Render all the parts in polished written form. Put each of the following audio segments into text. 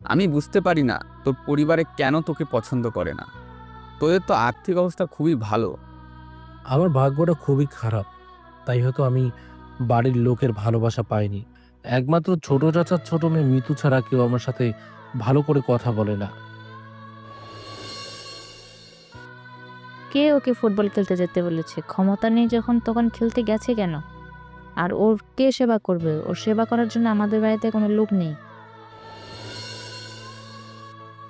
আমি বুঝতে পারি না তোর পরিবারে কেন তোকে পছন্দ করে না। তোদের তো আর্থিক অবস্থা খুবই ভালো। আমার ভাগ্যটা খুবই খারাপ, তাই হয়তো আমি বাড়ির লোকের ভালোবাসা পাইনি। একমাত্র ছোট চাচার ছোট মেয়ে মিতু ছাড়া কেউ আমার সাথে ভালো করে কথা বলে না। কে ওকে ফুটবল খেলতে যেতে বলেছে? ক্ষমতা নেই যখন তখন খেলতে গেছে কেন? আর ওর কে সেবা করবে? ওর সেবা করার জন্য আমাদের বাড়িতে কোনো লোক নেই।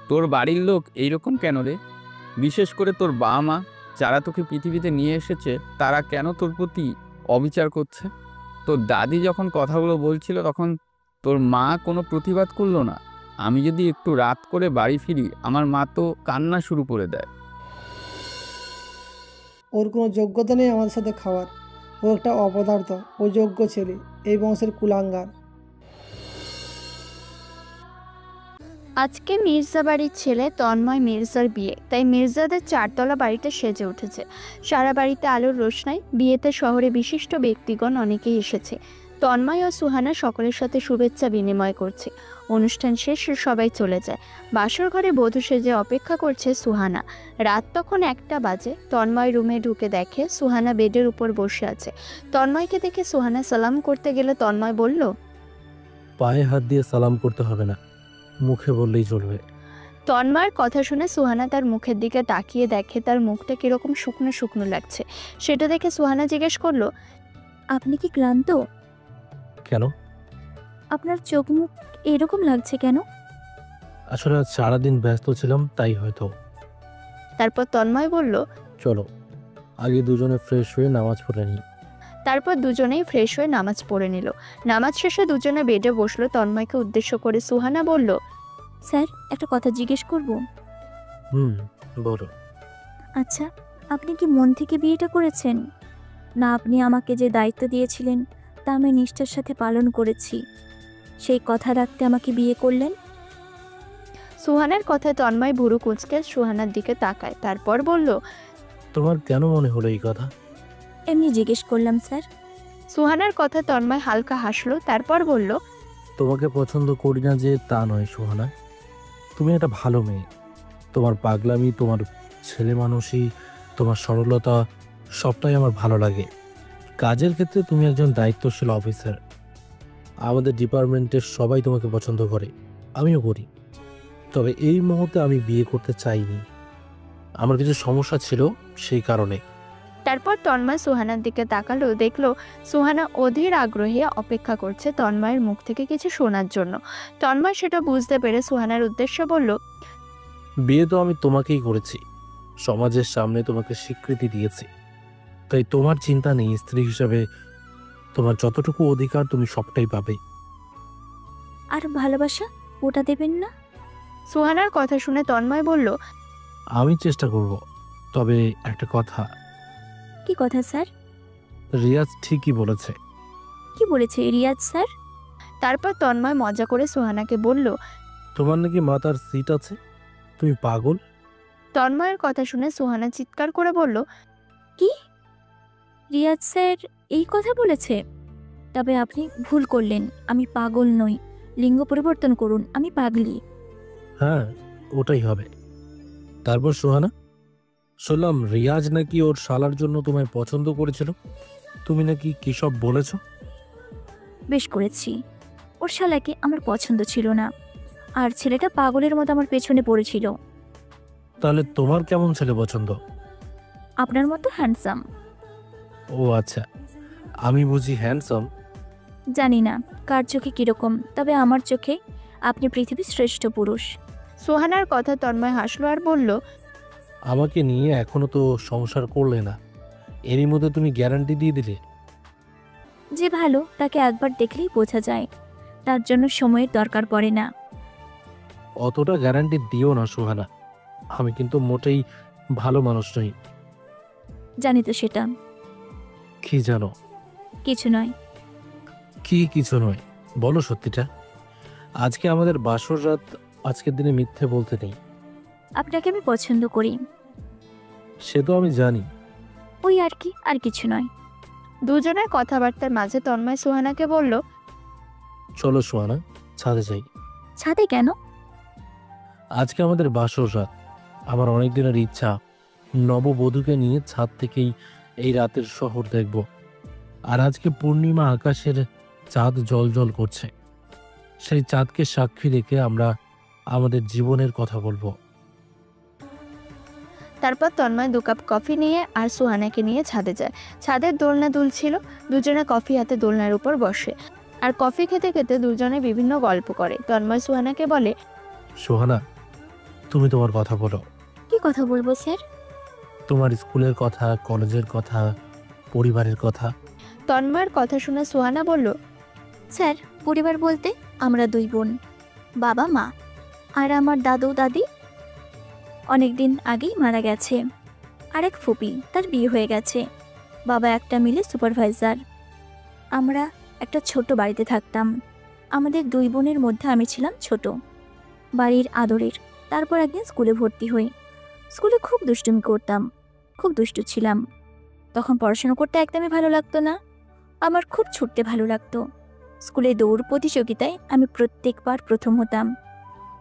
তোর বাড়ির লোক এইরকম কেন রে? বিশেষ করে তোর বাবা মা, যারা তোকে পৃথিবীতে নিয়ে এসেছে, তারা কেন তোর প্রতি অবিচার করছে? তোর দাদি যখন কথাগুলো বলছিল তখন তোর মা কোনো প্রতিবাদ করলো না। আমি যদি একটু রাত করে বাড়ি ফিরি, আমার মা তো কান্না শুরু করে দেয়। ওর কোনো যোগ্যতা নেই আমাদের সাথে খাওয়ার। ও একটা অপদার্থ, অযোগ্য ছেলে, এই বংশের কুলাঙ্গার। আজকে মির্জা বাড়ির ছেলে তন্ময় মির্জার বিয়ে, তাই মির্জাদের চারতলা বাড়িতে সেজে উঠেছে। সারা বাড়িতে আলোর রোশনাই। বিয়েতে শহরে বিশিষ্ট ব্যক্তিগণ অনেকেই এসেছে। তন্ময় ও সুহানা সকলের সাথে শুভেচ্ছা বিনিময় করছে। অনুষ্ঠান শেষে সবাই চলে যায়। বাসর ঘরে বধূ সেজে অপেক্ষা করছে সুহানা। রাত তখন 1টা বাজে। তন্ময় রুমে ঢুকে দেখে সুহানা বেডের উপর বসে আছে। তন্ময়কে দেখে সুহানা সালাম করতে গেলে তন্ময় বলল, পায়ে হাত দিয়ে সালাম করতে হবে না, মুখে বললেই চলবে। তন্ময়ের কথা শুনে সুহানা তার মুখের দিকে তাকিয়ে দেখে তার মুখটা কিরকম শুকনো শুকনো লাগছে। সেটা দেখে সুহানা জিজ্ঞেস করলো, আপনি কি ক্লান্ত? কেন? আপনার চোখ মুখ এরকম লাগছে কেন? আসলে আজ সারাদিন ব্যস্ত ছিলাম, তাই হয়তো। তারপর তন্ময় বলল, চলো আগে দুজনে ফ্রেশ হয়ে নামাজ পড়ে নিই। তারপর দুজনেই ফ্রেশ হয়ে নামাজ পড়ে নিল। নামাজ শেষে দুজনে বেডে বসলো। তন্ময়কে উদ্দেশ্য করে সুহানা বলল, স্যার, একটা কথা জিজ্ঞেস করব? হুম, বলো। আচ্ছা, আপনি কি মন থেকে বিয়েটা করেছেন? না আপনি আমাকে যে দায়িত্ব দিয়েছিলেন তা আমি নিষ্ঠার সাথে পালন করেছি, সেই কথা রাখতে আমাকে বিয়ে করলেন? সুহানার কথায় তন্ময় ভুরু কুঁচকে সুহানার দিকে তাকায়। তারপর বলল, তোমার কেন মনে হলো এই কথা? এমনি জিজ্ঞেস করলাম স্যার। সুহানার কথা তন্ময় হালকা হাসলো। তারপর বলল, তোমাকে পছন্দ করি না যে তা নয় সুহানা, তুমি একটা ভালো মেয়ে। তোমার পাগলামি, তোমার ছেলে মানুষই, তোমার সরলতা সবটাই আমার ভালো লাগে। কাজের ক্ষেত্রে তুমি একজন দায়িত্বশীল অফিসার। আমাদের ডিপার্টমেন্টের সবাই তোমাকে পছন্দ করে, আমিও করি। তবে এই মুহূর্তে আমি বিয়ে করতে চাইনি, আমার কিছু সমস্যা ছিল সেই কারণে। তারপর তন্ময় সুহানার দিকে তাকালো। দেখলো সুহানা অধীর আগ্রহে অপেক্ষা করছে তন্ময়ের মুখ থেকে কিছু শোনার জন্য। তন্ময় সেটা বুঝতে পেরে সুহানার উদ্দেশ্যে বলল, বিয়ে তো আমি তোমাকেই করেছি, সমাজের সামনে তোমাকে স্বীকৃতি দিয়েছি, তাই তোমার চিন্তা নেই। স্ত্রী হিসাবে তোমার যতটুকু অধিকার তুমি সবটাই পাবে। আর ভালোবাসা, ওটা দেবেন না? সুহানার কথা শুনে তন্ময় বলল, আমি চেষ্টা করব, তবে একটা কথা, কি কথা স্যার? রিয়াজ ঠিকই বলেছে। কি বলেছে রিয়াজ স্যার? তারপর তন্ময় মজা করে সুহানাকে বলল, তোমার নাকি মাথার সিট আছে, তুমি পাগল। তন্ময়ের কথা শুনে সুহানা চিৎকার করে বলল, কি? রিয়াজ স্যার এই কথা বলেছে? তবে আপনি ভুল করলেন, আমি পাগল নই। লিঙ্গ পরিবর্তন করুন, আমি পাগলি। হ্যাঁ, ওটাই হবে। তারপর সোহানা, শুনলাম রিয়াজ নাকি ওর শালার জন্য তোমায় পছন্দ করেছিল, তুমি নাকি কি সব বলেছ? বেশ করেছি। ওর শালাকে আমার পছন্দ ছিল না, আর ছেলেটা পাগলের মতো আমার পেছনে পড়েছিল। তাহলে তোমার কেমন ছেলে পছন্দ? আপনার মতো হ্যান্ডসাম। ও আচ্ছা, আমি বুঝি হ্যান্ডসাম। জানি না কার চোখে কিরকম, তবে আমার চোখে আপনি পৃথিবীর শ্রেষ্ঠ পুরুষ। সুহানার কথা তন্ময় হাসলো আর বলল, আমাকে নিয়ে এখনো তো সংসার করলে না, এরই মধ্যে তুমি গ্যারান্টি দিয়ে দিলে। যে ভালো তাকে একবার দেখলেই বোঝা যায়, তার জন্য সময়ের দরকার পড়ে না। অতটা গ্যারান্টি দিও না সোহানা, আমি কিন্তু মোটেই ভালো মানুষ নই। জানি তো সেটা। কি জানো? কিছু নয়। কি কিছু নয়? বলো সত্যিটা। আজকে আমাদের বাসর রাত, আজকের দিনে মিথ্যে বলতে নেই। আপনাকে আমি পছন্দ করি। সে তো আমি জানি। ওই আর কি, আর কিছু নয়। দুজনের কথাবার্তার মাঝে তন্ময় সুহানাকে বলল, চলো সোহানা, ছাদে যাই। ছাদে কেন? আজকে আমাদের বাসর রাত। আমার অনেক দিনের ইচ্ছা নববধূকে নিয়ে ছাদ থেকেই এই রাতের শহর দেখব। আর আজকে পূর্ণিমা, আকাশের চাঁদ জ্বলজ্বল করছে। সেই চাঁদকে সাক্ষী রেখে আমরা আমাদের জীবনের কথা বলবো। তারপর তন্ময় 2 কাপ কফি নিয়ে আর সুহানাকে নিয়ে ছাদে যায়। ছাদের দোলনা দুলছিল, দুজনে কফি হাতে দোলনার উপর বসে আর কফি খেতে খেতে দুজনে বিভিন্ন গল্প করে। তন্ময় সুহানাকে বলে, সোহানা, তুমি তোমার কথা বলো। কি কথা বলবো স্যার? তোমার স্কুলের কথা, কলেজের কথা, পরিবারের কথা। তন্ময়ের কথা শুনে সুহানা বলল, স্যার, পরিবার বলতে আমরা 2 বোন, বাবা মা, আর আমার দাদু দাদি অনেক দিন আগেই মারা গেছে। আর এক ফুপি, তার বিয়ে হয়ে গেছে। বাবা একটা মিলে সুপারভাইজার। আমরা একটা ছোট বাড়িতে থাকতাম। আমাদের 2 বোনের মধ্যে আমি ছিলাম ছোট, বাড়ির আদরের। তারপর একদিন স্কুলে ভর্তি হই। স্কুলে খুব দুষ্টুমি করতাম, খুব দুষ্টু ছিলাম। তখন পড়াশোনা করতে একদমই ভালো লাগতো না। আমার খুব ছুটতে ভালো লাগতো। স্কুলে দৌড় প্রতিযোগিতায় আমি প্রত্যেকবার প্রথম হতাম,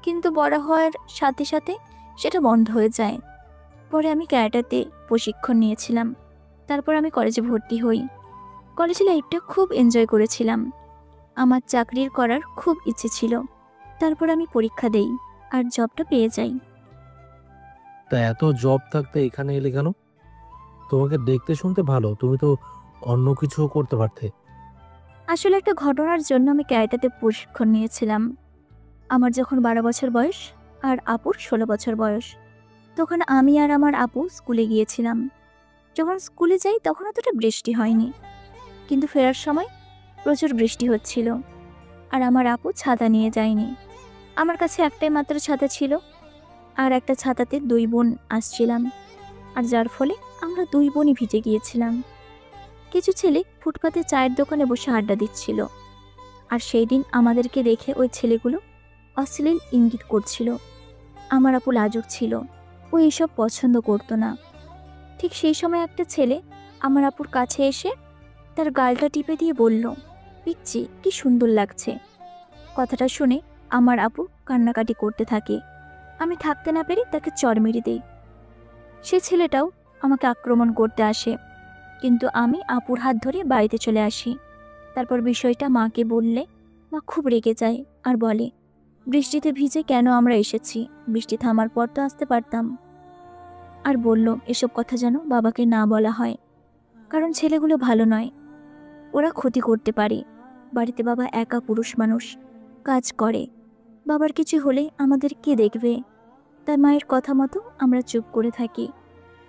কিন্তু বড় হওয়ার সাথে সাথে সেটা বন্ধ হয়ে যায়। পরে আমি ক্যারাটেতে প্রশিক্ষণ নিয়েছিলাম। তারপর আমি কলেজে ভর্তি হই। কলেজ লাইফটা খুব এনজয় করেছিলাম। আমার চাকরির করার খুব ইচ্ছে ছিল। তারপর আমি পরীক্ষা দেই আর জবটা পেয়ে যাই। তা এত জব থাকতে এখানে এলে কেন? তোমাকে দেখতে শুনতে ভালো, তুমি তো অন্য কিছুও করতে পারতে। আসলে একটা ঘটনার জন্য আমি ক্যারাটেতে প্রশিক্ষণ নিয়েছিলাম। আমার যখন 12 বছর বয়স আর আপুর 16 বছর বয়স, তখন আমি আর আমার আপু স্কুলে গিয়েছিলাম। যখন স্কুলে যাই তখন অতটা বৃষ্টি হয়নি, কিন্তু ফেরার সময় প্রচুর বৃষ্টি হচ্ছিল। আর আমার আপু ছাতা নিয়ে যায়নি। আমার কাছে একটাই মাত্র ছাতা ছিল, আর একটা ছাতাতে 2 বোন আসছিলাম। আর যার ফলে আমরা 2 বোনই ভিজে গিয়েছিলাম। কিছু ছেলে ফুটপাতে চায়ের দোকানে বসে আড্ডা দিচ্ছিল। আর সেই দিন আমাদেরকে দেখে ওই ছেলেগুলো অশ্লীল ইঙ্গিত করছিল। আমার আপু লাজুক ছিল, ও এসব পছন্দ করতো না। ঠিক সেই সময় একটা ছেলে আমার আপুর কাছে এসে তার গালটা টিপে দিয়ে বলল, পিচ্চি, কি সুন্দর লাগছে। কথাটা শুনে আমার আপু কান্নাকাটি করতে থাকে। আমি থাকতে না পেরে তাকে চড় মেরে দেই। সে ছেলেটাও আমাকে আক্রমণ করতে আসে, কিন্তু আমি আপুর হাত ধরে বাড়িতে চলে আসি। তারপর বিষয়টা মাকে বললে মা খুব রেগে যায় আর বলে, বৃষ্টিতে ভিজে কেন আমরা এসেছি, বৃষ্টি থামার পর তো আসতে পারতাম। আর বলল এসব কথা যেন বাবাকে না বলা হয়, কারণ ছেলেগুলো ভালো নয়, ওরা ক্ষতি করতে পারে। বাড়িতে বাবা একা পুরুষ মানুষ, কাজ করে। বাবার কিছু হলে আমাদের কে দেখবে? তার মায়ের কথা মতো আমরা চুপ করে থাকি।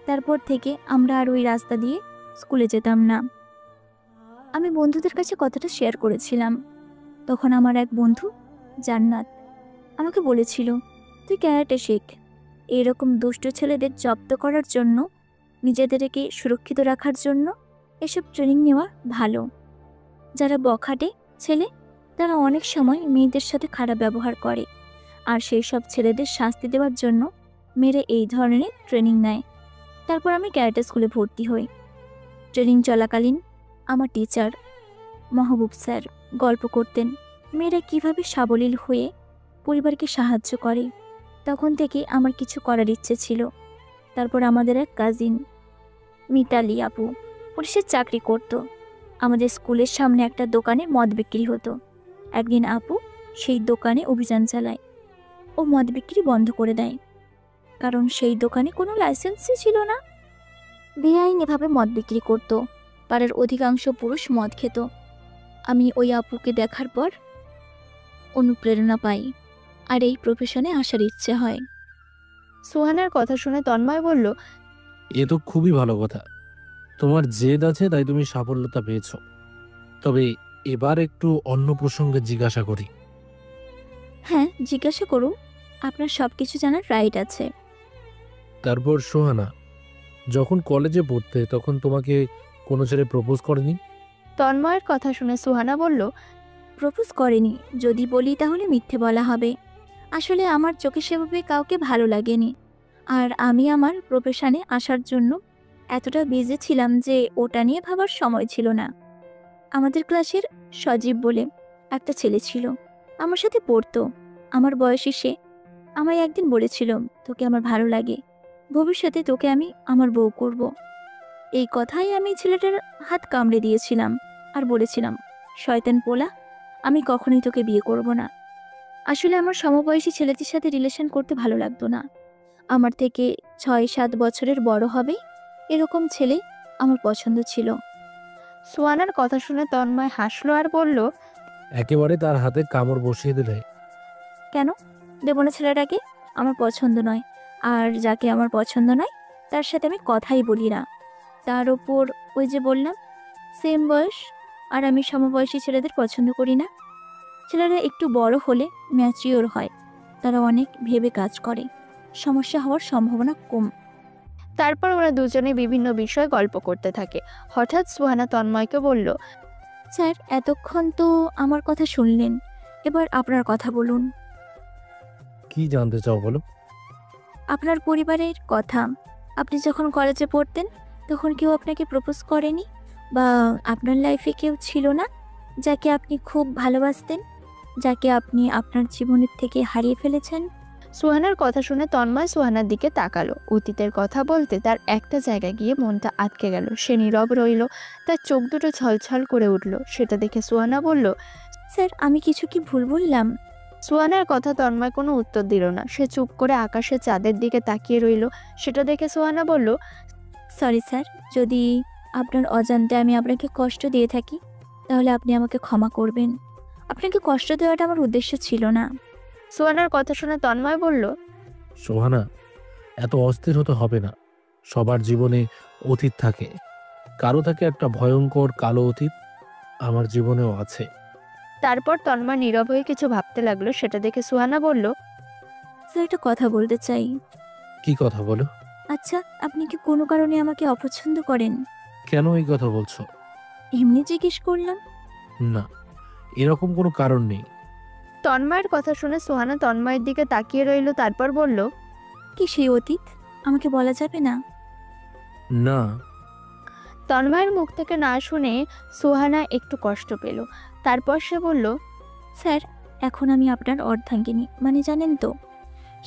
তারপর থেকে আমরা আর ওই রাস্তা দিয়ে স্কুলে যেতাম না। আমি বন্ধুদের কাছে কথাটা শেয়ার করেছিলাম। তখন আমার এক বন্ধু জান্নাত আমাকে বলেছিল, তুই ক্যারাটে শেখ। এরকম দুষ্ট ছেলেদের জব্দ করার জন্য, নিজেদেরকে সুরক্ষিত রাখার জন্য এসব ট্রেনিং নেওয়া ভালো। যারা বখাটে ছেলে, তারা অনেক সময় মেয়েদের সাথে খারাপ ব্যবহার করে, আর সেই সব ছেলেদের শাস্তি দেওয়ার জন্য মেয়েরা এই ধরনের ট্রেনিং নেয়। তারপর আমি ক্যারাটে স্কুলে ভর্তি হই। ট্রেনিং চলাকালীন আমার টিচার মাহবুব স্যার গল্প করতেন মেয়েরা কিভাবে সাবলীল হয়ে পরিবারকে সাহায্য করে। তখন থেকে আমার কিছু করার ইচ্ছে ছিল। তারপর আমাদের এক কাজিন মিতালি আপু পুলিশের চাকরি করত। আমাদের স্কুলের সামনে একটা দোকানে মদ বিক্রি হতো। একদিন আপু সেই দোকানে অভিযান চালায়। ও মদ বিক্রি বন্ধ করে দেয়, কারণ সেই দোকানে কোনো লাইসেন্সই ছিল না। বেআইনিভাবে মদ বিক্রি করত। পাড়ার অধিকাংশ পুরুষ মদ খেত। আমি ওই আপুকে দেখার পর অনুপ্রেরণা পাই, আর এই প্রফেশনে আসার ইচ্ছে হয়। সুহানার কথা শুনে তন্ময় বলল, এ তো খুবই ভালো কথা। তোমার জেদ আছে, তাই তুমি সাফল্যতা পেয়েছো। তবে এবার একটু অন্য প্রসঙ্গে জিজ্ঞাসা করি। হ্যাঁ, জিজ্ঞাসা করুন, আপনার সব কিছু জানার রাইট আছে। তারপর সোহানা, যখন কলেজে পড়তে তখন তোমাকে কোনো ছেলে প্রপোজ করেনি? তন্ময়ের কথা শুনে সুহানা বলল, প্রপোজ করেনি যদি বলি তাহলে মিথ্যে বলা হবে। আসলে আমার চোখে সেভাবে কাউকে ভালো লাগেনি। আর আমি আমার প্রফেশনে আসার জন্য এতটা বিজি ছিলাম যে ওটা নিয়ে ভাবার সময় ছিল না। আমাদের ক্লাসের সজীব বলে একটা ছেলে ছিল, আমার সাথে পড়তো। আমার বয়সী সে, আমায় একদিন বলেছিল তোকে আমার ভালো লাগে, ভবিষ্যতে তোকে আমি আমার বউ করব। এই কথাই আমি ছেলেটার হাত কামড়ে দিয়েছিলাম আর বলেছিলাম, শয়তান পোলা, আমি কখনোই তোকে বিয়ে করব না। আসলে আমার সমবয়সী ছেলেটির সাথে রিলেশন করতে ভালো লাগতো না। আমার থেকে 6-7 বছরের বড় হবে এরকম ছেলে আমার পছন্দ ছিল। সুহানার কথা শুনে তন্ময় হাসলো আর বলল, একেবারে তার হাতে কামড় বসিয়ে দিলে। কেন দেব না ছেলেটাকে? আমার পছন্দ নয়, আর যাকে আমার পছন্দ নয় তার সাথে আমি কথাই বলি না। তার ওপর ওই যে বললাম, সেম বয়স, আর আমি সমবয়সী ছেলেদের পছন্দ করি না। ছেলেরা একটু বড় হলে ম্যাচিওর হয়, তারা অনেক ভেবে কাজ করে, সমস্যা হওয়ার সম্ভাবনা কম। তারপর ওরা দুজনে বিভিন্ন বিষয়ে গল্প করতে থাকে। হঠাৎ সুহানা তন্ময়কে বলল, স্যার, এতক্ষণ তো আমার কথা শুনলেন, এবার আপনার কথা বলুন। কি জানতে চাও বলো? আপনার পরিবারের কথা। আপনি যখন কলেজে পড়তেন তখন কেউ আপনাকে প্রপোজ করেনি, বা আপনার লাইফে কেউ ছিল না যাকে আপনি খুব ভালোবাসতেন, যাকে আপনি আপনার জীবনের থেকে হারিয়ে ফেলেছেন? সুহানার কথা শুনে তন্ময় সুহানার দিকে তাকালো। অতীতের কথা বলতে তার একটা জায়গায় গিয়ে মনটা আটকে গেল। সে নীরব রইল, তার চোখ দুটো ছলছল করে উঠল। সেটা দেখে সুহানা বলল, স্যার, আমি কিছু কি ভুল বললাম? সুহানার কথা তন্ময় কোনো উত্তর দিল না। সে চুপ করে আকাশে চাঁদের দিকে তাকিয়ে রইল। সেটা দেখে সুহানা বলল, সরি স্যার, যদি আপনার অজান্তে আমি আপনাকে কষ্ট দিয়ে থাকি তাহলে আপনি আমাকে ক্ষমা করবেন। আপনাকে কষ্ট দেওয়াটা আমার উদ্দেশ্য ছিল না। সুহানার কথা শুনে তন্ময় বলল, সোহানা, এত অস্থির হতে হবে না। সবার জীবনে অতীত থাকে, কারো থাকে একটা ভয়ঙ্কর কালো অতীত। আমার জীবনেও আছে। তারপর তন্ময় নীরব হয়ে কিছু ভাবতে লাগলো। সেটা দেখে সুহানা বলল, স্যার, একটা কথা বলতে চাই। কি কথা বলো? আচ্ছা, আপনি কি কোনো কারণে আমাকে অপছন্দ করেন? কেন এই কথা বলছো? এমনি জিজ্ঞেস করলাম। না, এরকম কোনো কারণ নেই। তন্ময়ের কথা শুনে সুহানা তন্ময়ের দিকে তাকিয়ে রইল। তারপর বলল, কি সেই অতীত আমাকে বলা যাবে না? না। তন্ময়ের মুখ থেকে না শুনে সুহানা একটু কষ্ট পেল। তারপর সে বলল, স্যার, এখন আমি আপনার অর্ধাঙ্গিনী, মানে জানেন তো,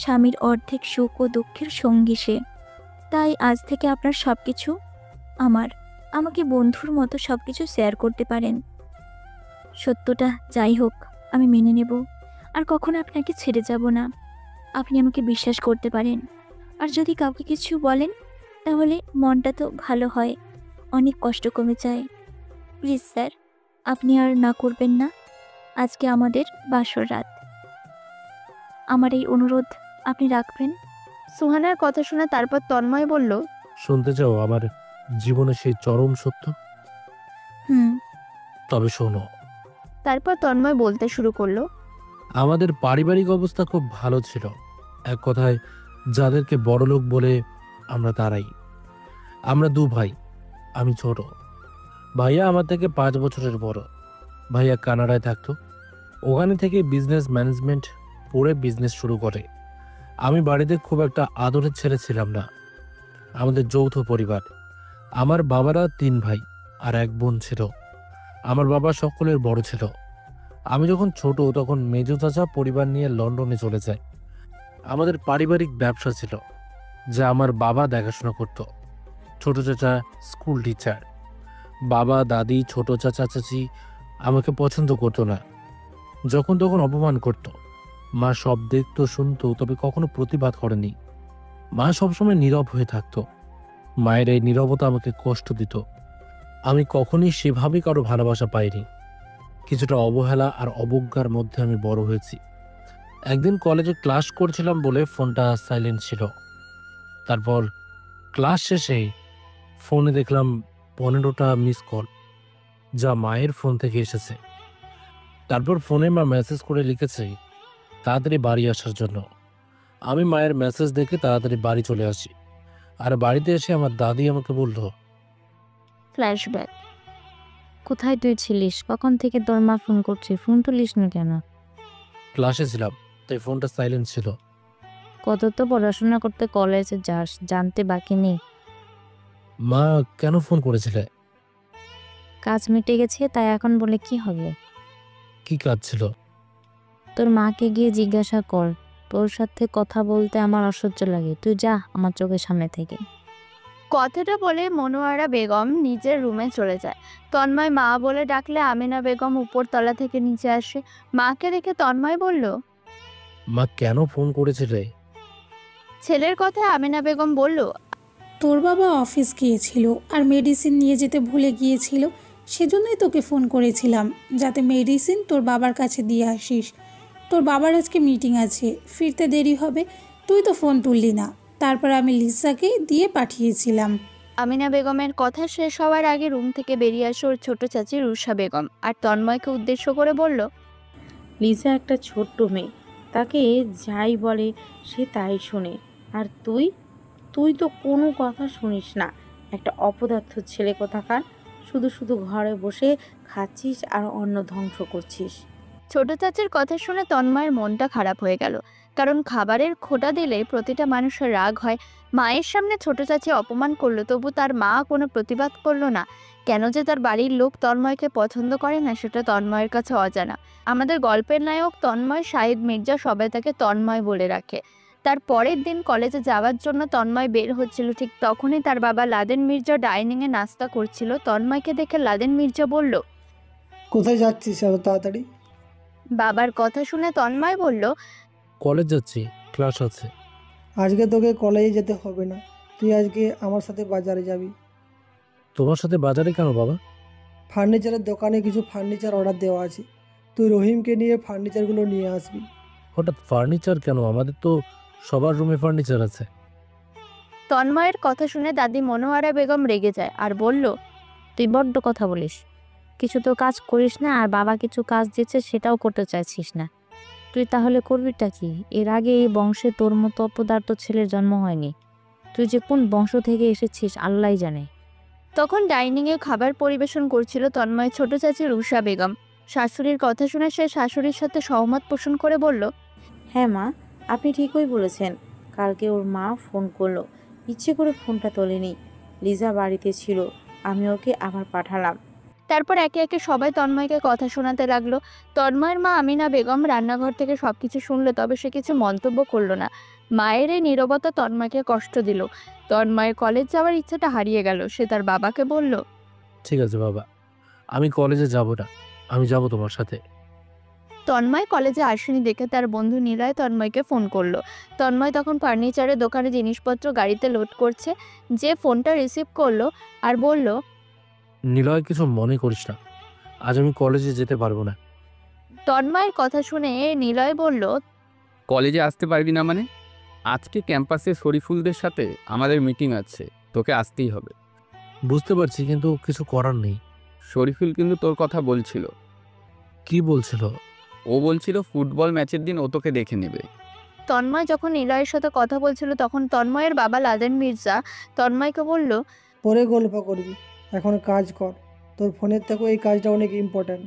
স্বামীর অর্ধেক সুখ ও দুঃখের সঙ্গী সে। তাই আজ থেকে আপনার সব কিছু আমার, আমাকে বন্ধুর মতো সব কিছু শেয়ার করতে পারেন। সত্যটা যাই হোক আমি মেনে নেব, আর কখনো আপনাকে ছেড়ে যাব না। আপনি আমাকে বিশ্বাস করতে পারেন। আর যদি কাউকে কিছু বলেন তাহলে মনটা তো ভালো হয়, অনেক কষ্ট কমে যায়। প্লিজ স্যার, আপনি আর না করবেন না। আজকে আমাদের বাসর রাত, আমার এই অনুরোধ আপনি রাখবেন? সুহানার কথা শুনে তারপর তন্ময় বলল, শুনতে চাও আমার জীবনে সেই চরম সত্য? হুম। তবে শোনো। তারপর তন্ময় বলতে শুরু করলো, আমাদের পারিবারিক অবস্থা খুব ভালো ছিল। এক কথায়, যাদেরকে বড়লোক বলে আমরা তারাই। আমরা 2 ভাই, আমি ছোট। ভাইয়া আমার থেকে 5 বছরের বড়। ভাইয়া কানাডায় থাকতো, ওখানে থেকে বিজনেস ম্যানেজমেন্ট পড়ে বিজনেস শুরু করে। আমি বাড়িতে খুব একটা আদরের ছেলে ছিলাম না। আমাদের যৌথ পরিবার। আমার বাবারা 3 ভাই আর 1 বোন ছিল। আমার বাবা সকলের বড় ছিল। আমি যখন ছোট তখন মেজো চাচা পরিবার নিয়ে লন্ডনে চলে যায়। আমাদের পারিবারিক ব্যবসা ছিল, যা আমার বাবা দেখাশোনা করত। ছোট চাচা স্কুল টিচার। বাবা, দাদি, ছোট চাচা, চাচি আমাকে পছন্দ করতো না, যখন তখন অপমান করত। মা সব দেখতো, শুনতো, তবে কখনো প্রতিবাদ করেনি। মা সবসময় নীরব হয়ে থাকতো। মায়ের এই নীরবতা আমাকে কষ্ট দিত। আমি কখনই সেভাবে কারো ভালোবাসা পাইনি। কিছুটা অবহেলা আর অবজ্ঞার মধ্যে আমি বড় হয়েছি। একদিন কলেজে ক্লাস করছিলাম বলে ফোনটা সাইলেন্ট ছিল। তারপর ক্লাস শেষে ফোনে দেখলাম 15টা মিস কল, যা মায়ের ফোন থেকে এসেছে। তারপর ফোনে মা মেসেজ করে লিখেছে তাড়াতাড়ি বাড়ি আসার জন্য। আমি মায়ের মেসেজ দেখে তাড়াতাড়ি বাড়ি চলে আসি। আর বাড়িতে এসে আমার দাদি আমাকে বলল, ফ্ল্যাশব্যাক। কোথায় তুই ছিলিস? কখন থেকে তোর মা ফোন করছে, ফোন তুলিস না কেন? ক্লাসে ছিলাম, তাই ফোনটা সাইলেন্ট ছিল। কত তো পড়াশোনা করতে কলেজে যাস, জানতে বাকি নেই। মা কেন ফোন করেছিলে? কাজ মিটে গেছে, তাই এখন বলে কি হবে? কি কাজ ছিল? তোর মাকে গিয়ে জিজ্ঞাসা কর, তোর সাথে কথা বলতে আমার অসহ্য লাগে, তুই যা আমার চোখের সামনে থেকে। কথাটা বলে মনোয়ারা বেগম নিজের রুমে চলে যায়। তন্ময় মা বলে ডাকলে আমিনা বেগম উপরতলা থেকে নিচে আসে। মাকে দেখে তন্ময় বলল, মা কেন ফোন করেছিলে? ছেলের কথায় আমিনা বেগম বলল, তোর বাবা অফিস গিয়েছিল আর মেডিসিন নিয়ে যেতে ভুলে গিয়েছিল, সেজন্যই তোকে ফোন করেছিলাম যাতে মেডিসিন তোর বাবার কাছে দিয়ে আসিস। তোর বাবার আজকে মিটিং আছে, ফিরতে দেরি হবে, তুই তো ফোন তুললি না, তারপর আমি লিসাকে দিয়ে পাঠিয়েছিলাম। আমিনা বেগমের কথা শেষ হওয়ার আগে রুম থেকে বেরিয়ে আসে ওর ছোট চাচি রুষা বেগম আর তন্ময়কে উদ্দেশ্য করে বলল, লিজা একটা ছোট্ট মেয়ে, তাকে যাই বলে সে তাই শোনে। আর তুই তুই তো কোনো কথা শুনিস না, একটা অপদার্থ ছেলে কোথাকার। শুধু শুধু ঘরে বসে খাচ্ছিস আর অন্ন ধ্বংস করছিস। ছোট চাচির কথা শুনে তন্ময়ের মনটা খারাপ হয়ে গেল, কারণ খাবারের খোঁটা দিলে প্রতিটা মানুষের রাগ হয়। মায়ের সামনে ছোট চাচি অপমান করলো, তবু তার মা কোনো প্রতিবাদ করলো না। কেন যে তার বাড়ির লোক তন্ময়কে পছন্দ করে না সেটা তন্ময়ের কাছে অজানা। আমাদের গল্পের নায়ক তন্ময়, শাহিদ মির্জা সবাই তাকে তন্ময় বলে রাখে। তার পরের দিন কলেজে যাওয়ার জন্য তন্ময় বের হচ্ছিল, ঠিক তখনই তার বাবা লাদেন মির্জা ডাইনিংয়ে নাস্তা করছিল। তন্ময়কে দেখে লাদেন মির্জা বলল, কোথায় যাচ্ছিস এত তাড়াতাড়ি? বাবার কথা শুনে তন্ময় বলল, কলেজ যাচ্ছি, ক্লাস আছে। আজকে তোকে কলেজে যেতে হবে না, তুই আজকে আমার সাথে বাজারে যাবি। তোমার সাথে বাজারে কেন বাবা? ফার্নিচারের দোকানে কিছু ফার্নিচার অর্ডার দেওয়া আছে, তুই রহিমকে নিয়ে ফার্নিচারগুলো নিয়ে আসবি। হঠাৎ ফার্নিচার কেন? আমাদের তো সবার রুমে ফার্নিচার আছে। তন্ময়ের কথা শুনে দাদি মনোয়ারা বেগম রেগে যায় আর বলল, তুই বড্ড কথা বলিস, কিছু তো কাজ করিস না, আর বাবা কিছু কাজ দিচ্ছে সেটাও করতে চাইছিস না। তুই তাহলে করবিটা কি? এর আগে এই বংশে তোর মতো অপদার্থ ছেলের জন্ম হয়নি। তুই যে কোন বংশ থেকে এসেছিস আল্লাহই জানে। তখন ডাইনিংয়ে খাবার পরিবেশন করছিল তন্ময়ের ছোট চাচি রুষা বেগম। শাশুড়ির কথা শুনে সে শাশুড়ির সাথে সহমত পোষণ করে বলল, হ্যাঁ মা, আপনি ঠিকই বলেছেন। কালকে ওর মা ফোন করলো, ইচ্ছে করে ফোনটা তোলেনি। লিজা বাড়িতে ছিল, আমি ওকে আবার পাঠালাম। তারপর একে একে সবাই তন্ময়কে কথা শোনাতে লাগলো। তন্ময়ের মা আমিনা বেগম রান্নাঘর থেকে সবকিছু শুনলো, তবে সে কিছু মন্তব্য করলো না। মায়ের এই নীরবতা তন্ময়কে কষ্ট দিল। তন্ময়ের কলেজ যাওয়ার ইচ্ছাটা হারিয়ে গেল। সে তার বাবাকে বলল, ঠিক আছে বাবা, আমি কলেজে যাব না, আমি যাব তোমার সাথে। তন্ময় কলেজে আসেনি দেখে তার বন্ধু নিলয় তন্ময়কে ফোন করলো। তন্ময় তখন ফার্নিচারের দোকানে জিনিসপত্র গাড়িতে লোড করছে। যে ফোনটা রিসিভ করলো আর বলল, নিলয়, কিছু মনে করিস না, আজ আমি কলেজে যেতে পারবো না। তন্ময়ের কথা শুনে নিলয় বলল, কলেজে আসতে পারবি না মানে? আজকে ক্যাম্পাসে শরীফুলদের সাথে আমাদের মিটিং আছে, তোকে আসতেই হবে। বুঝতে পারছি, কিন্তু কিছু করার নেই। শরীফুল কিন্তু তোর কথা বলছিল। কি বলছিল? ও বলছিল ফুটবল ম্যাচের দিন ও তোকে দেখে নেবে। তন্ময় যখন নিলয়ের সাথে কথা বলছিল তখন তন্ময়ের বাবা লাদেন মির্জা তন্ময়কে বলল, পরে গল্প করবি, এখন কাজ কর, তোর ফোনের থেকেও এই কাজটা অনেক ইম্পর্ট্যান্ট।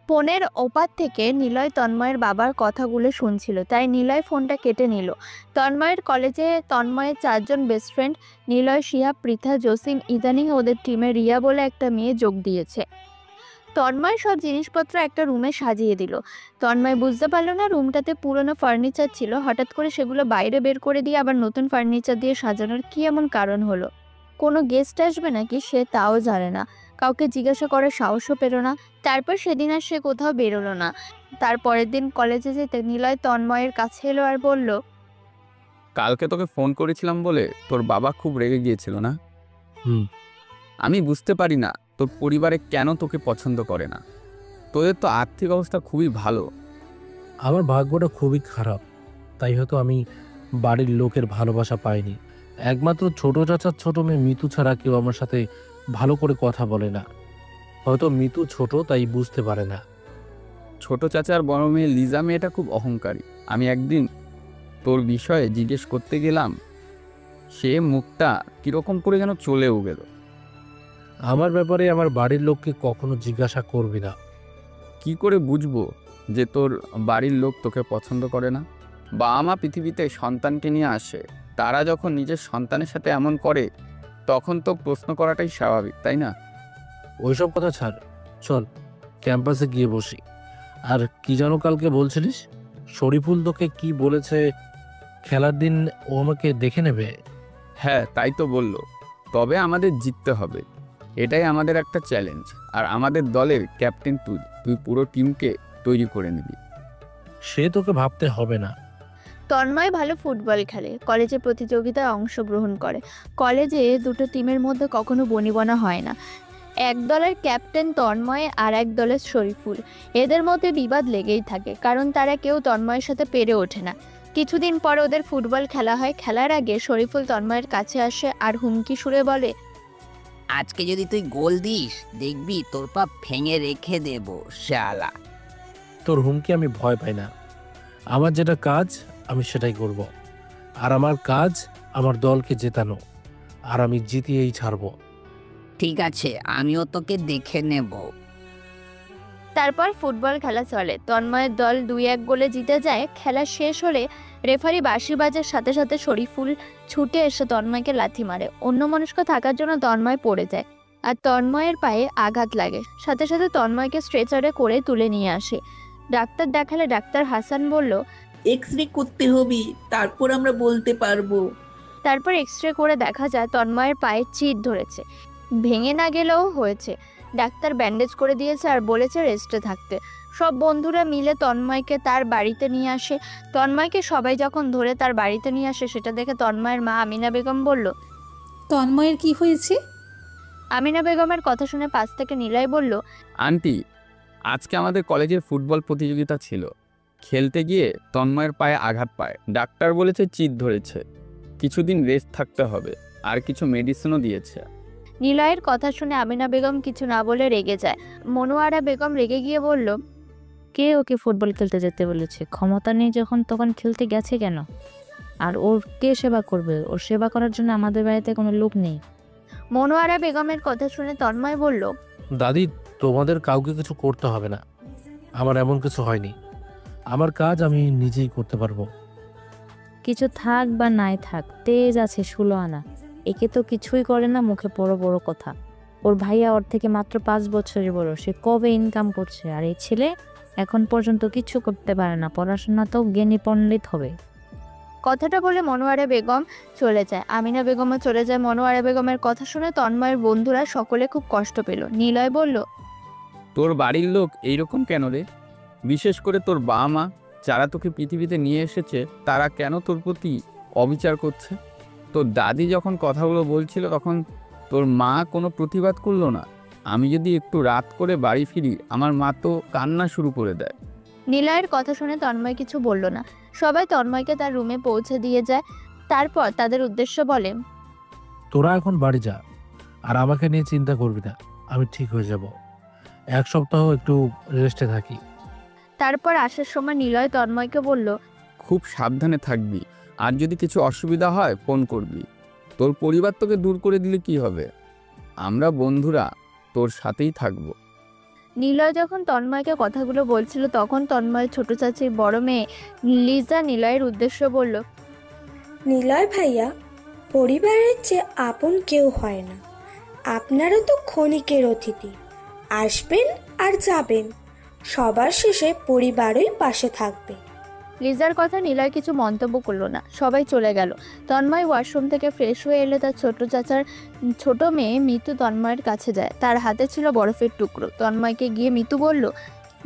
ফোনের ওপার থেকে নিলয় তন্ময়ের বাবার কথাগুলো শুনছিল, তাই নিলয় ফোনটা কেটে নিল। তন্ময়ের কলেজে তন্ময়ের 4 জন বেস্ট ফ্রেন্ড নিলয়, শিহাব, পৃথা, জসিম, ইদানিং ওদের টিমে রিয়া বলে একটা মেয়ে যোগ দিয়েছে। তন্ময় সব জিনিসপত্র একটা রুমে সাজিয়ে দিল। তন্ময় বুঝতে পারলো না রুমটাতে পুরনো ফার্নিচার ছিল, হঠাৎ করে সেগুলো বাইরে বের করে দিয়ে আবার নতুন ফার্নিচার দিয়ে সাজানোর কি এমন কারণ হলো? কোনো গেস্ট আসবে নাকি সে তাও জানে না, কাউকে জিজ্ঞাসা করার সাহসও পেল না। তারপর সেদিন আর সে কোথাও বেরোলো না। তার পরের দিন কলেজে যেতে নিলয় তন্ময়ের কাছে এলো আর বলল, কালকে তোকে ফোন করেছিলাম বলে তোর বাবা খুব রেগে গিয়েছিল না? হুম। আমি বুঝতে পারি না তোর পরিবারে কেন তোকে পছন্দ করে না। তোদের তো আর্থিক অবস্থা খুবই ভালো। আমার ভাগ্যটা খুবই খারাপ, তাই হয়তো আমি বাড়ির লোকের ভালোবাসা পাইনি। একমাত্র ছোট চাচার ছোট মেয়ে মিতু ছাড়া কেউ আমার সাথে ভালো করে কথা বলে না। হয়তো মিতু ছোট, তাই বুঝতে পারে না। ছোট চাচার বড় মেয়ে লিজা মেয়েটা খুব অহংকারী। আমি একদিন তোর বিষয়ে জিজ্ঞেস করতে গেলাম, সে মুখটা কীরকম করে যেন চলেও গেল। আমার ব্যাপারে আমার বাড়ির লোককে কখনো জিজ্ঞাসা করবি না। কি করে বুঝবো যে তোর বাড়ির লোক তোকে পছন্দ করে না? বাবা মা পৃথিবীতে সন্তানকে নিয়ে আসে, তারা যখন নিজের সন্তানের সাথে এমন করে তখন তো প্রশ্ন করাটাই স্বাভাবিক, তাই না? ওইসব কথা ছাড়, চল ক্যাম্পাসে গিয়ে বসি। আর কি যেন কালকে বলছিলিস, শরীফুল তোকে কি বলেছে খেলার দিন ও আমাকে দেখে নেবে। হ্যাঁ, তাই তো বলল। তবে আমাদের জিততে হবে, এটাই আমাদের একটা চ্যালেঞ্জ। আর আমাদের দলের ক্যাপ্টেন তুই, তুই পুরো টিমকে তৈরি করে নিবি। সে তোকে ভাবতে হবে না। তন্ময় ভালো ফুটবল খেলে, কলেজে প্রতিযোগিতায় অংশগ্রহণ করে। কলেজে দুটো টিমের মধ্যে কখনো বনিবনা হয় না। এক দলের ক্যাপ্টেন তন্ময় আর এক দলের শরীফুল। এদের মধ্যে বিবাদ লেগেই থাকে, কারণ তারা কেউ তন্ময়ের সাথে পেরে ওঠে না। কিছুদিন পর ওদের ফুটবল খেলা হয়। খেলার আগে শরীফুল তন্ময়ের কাছে আসে আর হুমকি সুরে বলে, আজকে যদি তুই গোল দিস দেখবি তোর পা ভেঙে রেখে দেব শালা। তোর হুমকি আমি ভয় পাই না। আমার যেটা কাজ আমি সেটাই করব। আর আমার কাজ আমার দলকে জেতানো, আর আমি জিতিয়েই ছাড়বো। ঠিক আছে, আমিও তোকে দেখে নেব। তারপর ফুটবল খেলা চলে। তন্ময়ের দল 2-1 গোলে জিতে যায়। খেলা শেষ হলে রেফারি বাঁশি বাজার সাথে সাথে শরীফুল ছুটে এসে তন্ময়কে লাথি মারে। অন্যমনস্ক থাকার জন্য তন্ময় পড়ে যায় আর তন্ময়ের পায়ে আঘাত লাগে। সাথে সাথে তন্ময়কে স্ট্রেচারে করে তুলে নিয়ে আসে। ডাক্তার দেখালে ডাক্তার হাসান বলল, এক্স-রে করতে হবে, তারপর আমরা বলতে পারবো। তারপর এক্সরে করে দেখা যায় তন্ময়ের পায়ে চিড় ধরেছে। ভেঙে না গেলেও হয়েছে। ডাক্তার ব্যান্ডেজ করে দিয়েছে আর বলেছে রেস্টে থাকতে। সব বন্ধুরা মিলে তন্ময়কে তার বাড়িতে নিয়ে আসে। তন্ময়কে সবাই যখন ধরে তার বাড়িতে নিয়ে আসে, সেটা দেখে তন্ময়ের মা আমিনা বেগম বলল, তন্ময়ের কি হয়েছে? আমিনা বেগমের কথা শুনে পাশ থেকে নিলয় বলল, আন্টি, আজকে আমাদের কলেজের ফুটবল প্রতিযোগিতা ছিল। খেলতে গিয়ে তন্ময়ের পায়ে আঘাত পায়। ডাক্তার বলেছে চিড় ধরেছে, কিছুদিন রেস্ট থাকতে হবে, আর কিছু মেডিসিনও দিয়েছে। নিলয়ের কথা শুনে আমিনা বেগম কিছু না বলে রেগে যায়। মনোয়ারা বেগম রেগে গিয়ে বলল, কে ওকে ফুটবল খেলতে যেতে বলেছে? ক্ষমতা নেই যখন তখন খেলতে গেছে কেন? আর ওর কে সেবা করবে? ওর সেবা করার জন্য আমাদের বাড়িতে কোনো লোক নেই। মনোয়ারা বেগমের কথা শুনে তন্ময় বলল, দাদি, তোমাদের কাউকে কিছু করতে হবে না। আমার এমন কিছু হয়নি। আমার কাজ আমি নিজেই করতে পারবো। কিছু থাক বা নাই থাক, তেজ আছে 16 আনা। একে তো কিছুই করে না, মুখে বড় বড় কথা। ওর ভাইয়া ওর থেকে মাত্র 5 বছরের বড়। সে কবে ইনকাম করছে, আর এই ছেলে এখন পর্যন্ত কিছু করতে পারে না। পড়াশোনা তো জ্ঞানী পণ্ডিত হবে। কথাটা বলে মনোয়ারা বেগম চলে যায়। আমিনা বেগমও চলে যায়। মনোয়ারা বেগমের কথা শুনে তন্ময়ের বন্ধুরা সকলে খুব কষ্ট পেল। নিলয় বলল, তোর বাড়ির লোক এইরকম কেন রে? বিশেষ করে তোর বাবা মা, যারা তোকে পৃথিবীতে নিয়ে এসেছে, তারা কেন তোর প্রতি অবিচার করছে? তোর দাদি যখন কথাগুলো বলছিল তখন তোর মা কোনো প্রতিবাদ করলো না। আমি যদি একটু রাত করে বাড়ি ফিরি, আমার মা তো কান্না শুরু করে দেয়। নিলয়ের কথা শুনে তন্ময় কিছু বলল না। সবাই তন্ময়কে তার রুমে পৌঁছে দিয়ে যায়। তারপর তাদের উদ্দেশ্য বলে, তোরা এখন বাড়ি যা, আর আমাকে নিয়ে চিন্তা করবি না। আমি ঠিক হয়ে যাব। 1 সপ্তাহ একটু রেস্টে থাকি। তারপর আসার সময় নিলয় তন্ময়কে বলল, খুব সাবধানে থাকবি, আর যদি কিছু অসুবিধা হয় ফোন করবি। তোর পরিবার তোকে দূর করে দিলে কি হবে? আমরা বন্ধুরা তোর সাথেই থাকবো। নিলয় যখন তন্ময়কে কথাগুলো বলছিল, তখন তন্ময়ের ছোট চাচির বড় মেয়ে লিজা নিলয়ের উদ্দেশ্য বলল, নিলয় ভাইয়া, পরিবারের চেয়ে আপন কেউ হয় না। আপনারও তো ক্ষণিকের অতিথি, আসবেন আর যাবেন, সবার শেষে পরিবারই পাশে থাকবে। লিজার কথা নিলয় কিছু মন্তব্য করলো না। সবাই চলে গেল। তন্ময় ওয়াশরুম থেকে ফ্রেশ হয়ে এলে তার ছোট চাচার ছোট মেয়ে মিতু তন্ময়ের কাছে যায়। তার হাতে ছিল বরফের টুকরো। তন্ময়কে গিয়ে মিতু বলল,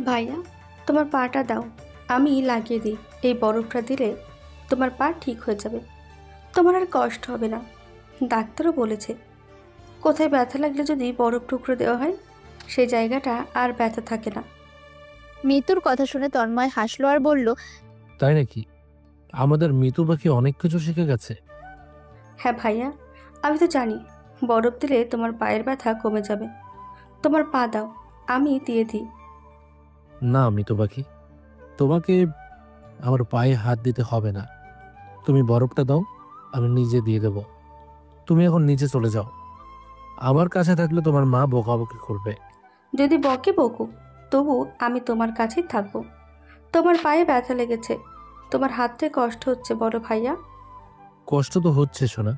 ভাইয়া, তোমার পাটা দাও, আমি লাগিয়ে দিই। এই বরফটা দিলে তোমার পা ঠিক হয়ে যাবে, তোমার আর কষ্ট হবে না। ডাক্তারও বলেছে কোথায় ব্যথা লাগলে যদি বরফ টুকরো দেওয়া হয়, সেই জায়গাটা আর ব্যথা থাকে না। মিতুর কথা শুনে তন্ময় হাসলো আর বলল, তাই নাকি? আমাদের মিতু পাখি অনেক কিছু শিখে গেছে। হ্যাঁ ভাইয়া, আমি তো জানি বরফ দিলে তোমার পায়ের ব্যথা কমে যাবে। তোমার পা দাও, আমি দিয়ে দিই। না মিতু পাখি, তোমাকে আমার পায়ে হাত দিতে হবে না। তুমি বরফটা দাও, আমি নিজে দিয়ে দেব। তুমি এখন নিচে চলে যাও। আমার কাছে থাকলে তোমার মা বকাবকি করবে। যদি বকে বকুক, তবু আমি তোমার কাছেই থাকবো। তোমার পায়ে ব্যথা লেগেছে, তোমার হাতে কষ্ট হচ্ছে বড় ভাইয়া। কষ্ট তো হচ্ছে সোনা,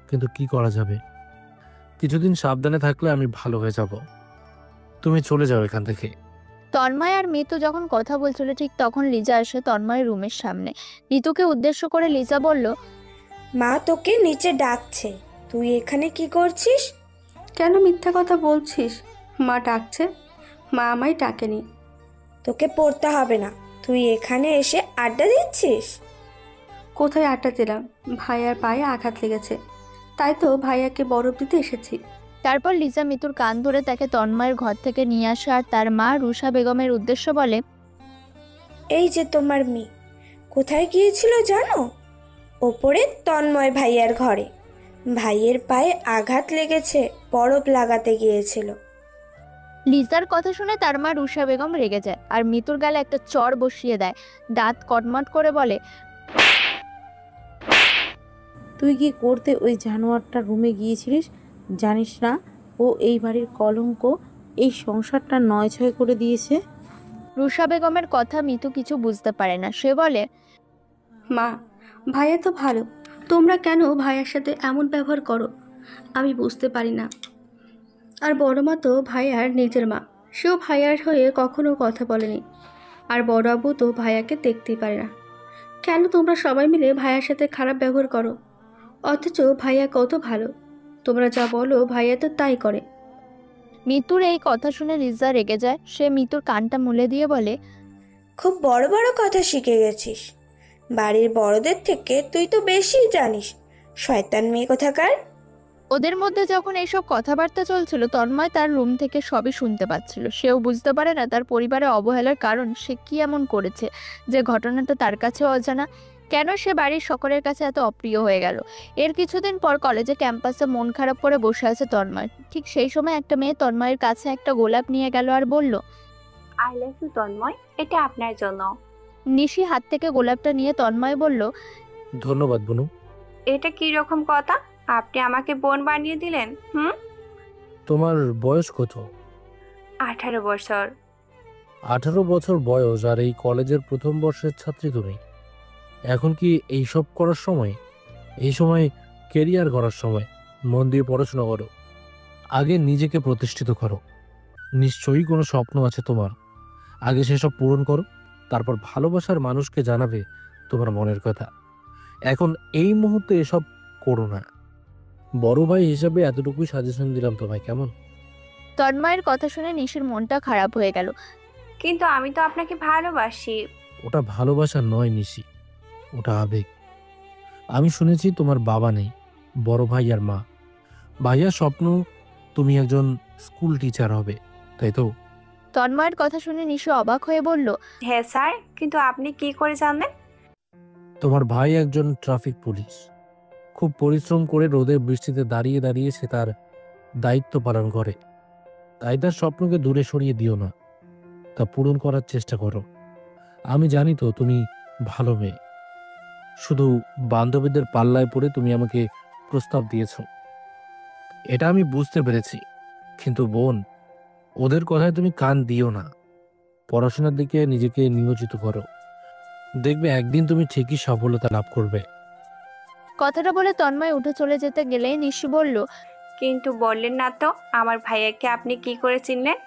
কিন্তু কি করা যাবে? কিছুদিন সাবধানে থাকলে আমি ভালো হয়ে যাব। তুমি চলে যাও এখান থেকে। তন্ময় আর মিতু যখন কথা বলছিল ঠিক তখন লিজা আসে তন্ময়ের রুমের সামনে। মিতুকে উদ্দেশ্য করে লিজা বলল, মা তোকে নিচে ডাকছে, তুই এখানে কি করছিস? কেন মিথ্যা কথা বলছিস? মা ডাকছে। মা আমায় ডাকেনি। তোকে পড়তে হবে না, তুই এখানে এসে আড্ডা দিচ্ছিস। কোথায় আড্ডা দিলাম? ভাইয়ার পায়ে আঘাত লেগেছে, তাই তো ভাইয়াকে বরফ দিতে এসেছি। তারপর লিজা মিতুর কান ধরে তাকে তন্ময়ের ঘর থেকে নিয়ে আসে আর তার মা রুষা বেগমের উদ্দেশ্য বলে, এই যে তোমার মেয়ে কোথায় গিয়েছিল জানো? ওপরে তন্ময় ভাইয়ার ঘরে। ভাইয়ের পায়ে আঘাত লেগেছে, বরফ লাগাতে গিয়েছিল। লিজার কথা শুনে তার মা রুষা বেগম রেগে যায় আর মিতুর গালে একটা চড় বসিয়ে দেয়। দাঁত কটমট করে বলে, তুই কি করতে ওই জানোয়ারটার রুমে গিয়েছিলিস? জানিস না ও এই বাড়ির কলঙ্ক, এই সংসারটা নয়ছয় করে দিয়েছে। রুষা বেগমের কথা মিতু কিছু বুঝতে পারে না। সে বলে, মা, ভাইয়া তো ভালো, তোমরা কেন ভাইয়ার সাথে এমন ব্যবহার করো আমি বুঝতে পারি না। আর বড় মা তো ভাইয়ার নিজের মা, সেও ভাইয়ার হয়ে কখনো কথা বলেনি। আর বড় আবু তো ভাইয়াকে দেখতেই পারে না। কেন তোমরা সবাই মিলে ভাইয়ার সাথে খারাপ ব্যবহার করো? অথচ ভাইয়া কত ভালো, তোমরা যা বলো ভাইয়া তো তাই করে। মিতুর এই কথা শুনে লিজা রেগে যায়। সে মিতুর কানটা মুলে দিয়ে বলে, খুব বড় বড় কথা শিখে গেছিস। বাড়ির বড়দের থেকে তুই তো বেশি জানিস, শয়তান মেয়ে কোথাকার। ওদের মধ্যে যখন এইসব কথাবার্তা চলছিল তন্ময় তার রুম থেকে সবই শুনতে পাচ্ছিল। সেও বুঝতে পারে না তার পরিবারের অবহেলার কারণ সে কি এমন করেছে যে ঘটনাটা তার কাছেও অজানা। কেন সে বাড়ির সকলের কাছে এত অপ্রিয় হয়ে গেল। এর কিছুদিন পর কলেজে ক্যাম্পাসে মন খারাপ করে বসে আছে তন্ময়। ঠিক সেই সময় একটা মেয়ে তন্ময়ের কাছে একটা গোলাপ নিয়ে গেল আর বলল, আই লাভ ইউ তন্ময়, এটা আপনার জন্য। নিশি হাত থেকে গোলাপটা নিয়ে তন্ময় বলল, ধন্যবাদ বনু। এটা কি রকম কথা? আপনি আমাকে বোন বানিয়ে দিলেন। তোমার বয়স কত? 18 বছর। 18 বছর বয়স আর এই কলেজের প্রথম বর্ষের ছাত্রী তুমি। এখন কি এইসব করার সময়? এই সময় কেরিয়ার করার সময়। মন দিয়ে পড়াশোনা করো, আগে নিজেকে প্রতিষ্ঠিত করো। নিশ্চয়ই কোনো স্বপ্ন আছে তোমার, আগে সেসব পূরণ করো, তারপর ভালোবাসার মানুষকে জানাবে তোমার মনের কথা। এখন এই মুহূর্তে এসব করো না। বড় ভাই হিসাবে এতটুকুই সাজেশন দিলাম তোমায়, কেমন? তন্ময়ের কথা শুনে নিশির মনটা খারাপ হয়ে গেল। কিন্তু আমি তো আপনাকে ভালোবাসি। ওটা ভালোবাসা নয় নিশি, ওটা আবেগ। আমি শুনেছি তোমার বাবা নেই, বড় ভাই আর মা। ভাইয়ার স্বপ্ন তুমি একজন স্কুল টিচার হবে, তাই তো? তন্ময়ের কথা শুনে নিশি অবাক হয়ে বলল, হ্যাঁ স্যার, কিন্তু আপনি কি করে জানলেন? তোমার ভাই একজন ট্রাফিক পুলিশ, খুব পরিশ্রম করে রোদে বৃষ্টিতে দাঁড়িয়ে দাঁড়িয়ে সে তার দায়িত্ব পালন করে। তাই তার স্বপ্নকে দূরে সরিয়ে দিও না, তা পূরণ করার চেষ্টা করো। আমি জানি তো তুমি ভালো মেয়ে, শুধু বান্ধবীদের পাল্লায় পড়ে তুমি আমাকে প্রস্তাব দিয়েছ, এটা আমি বুঝতে পেরেছি। কিন্তু বোন, ওদের কথায় তুমি কান দিও না। পড়াশোনার দিকে নিজেকে নিয়োজিত করো, দেখবে একদিন তুমি ঠিকই সফলতা লাভ করবে। কথাটা বলে তন্ময় উঠে চলে যেতে গেলেই নিশি বলল, কিন্তু বললেন না তো আমার ভাইয়াকে আপনি কি করে চিনলেন?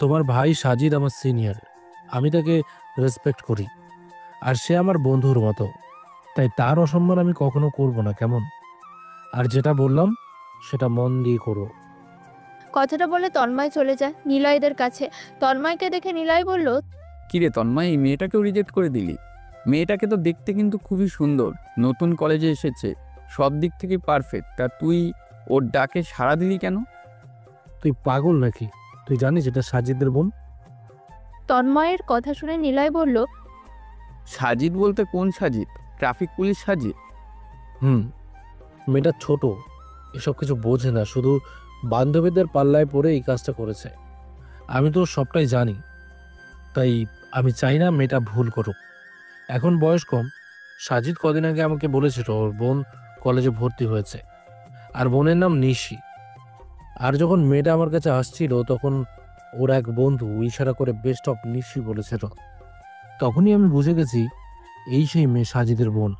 তোমার ভাই সাজিদ আমার সিনিয়র, আমি তাকে রেসপেক্ট করি, আর সে আমার বন্ধুর মতো, তাই তার অসম্মান আমি কখনো করব না, কেমন? আর যেটা বললাম সেটা মন দিয়ে করো। কথাটা বলে তন্ময় চলে যায় নিলয়দের কাছে। তন্ময়কে দেখে নিলয় বলল, কিরে তন্ময়, এই মেয়েটাকেও রিজেক্ট করে দিলি? মেয়েটাকে তো দেখতে কিন্তু খুবই সুন্দর, নতুন কলেজে এসেছে, সব দিক থেকে পারফেক্ট, তা তুই ওর ডাকে সাড়া দিলি কেন? তুই পাগল নাকি? তুই জানিস এটা সাজিদের বোন? তন্ময়ের কথা শুনে নিলয় বলল, সাজিদ বলতে কোন সাজিদ? Traffic police Sajid? মেয়েটা ছোট, এসব কিছু বোঝে না, শুধু বান্ধবীদের পাল্লায় পড়ে এই কাজটা করেছে। আমি তো সবটাই জানি, তাই আমি চাই না মেয়েটা ভুল করুক। এখন বয়স কম। সাজিদ কদিন আগে আমাকে বলেছিল ওর বোন কলেজে ভর্তি হয়েছে, আর বোনের নাম নিশি। আর যখন মেয়েটা আমার কাছে আসছিল তখন ওর এক বন্ধু ইশারা করে বেস্ট অফ নিশি বলেছিল। তখনই আমি বুঝে গেছি এই সেই মেয়ে সাজিদের বোন।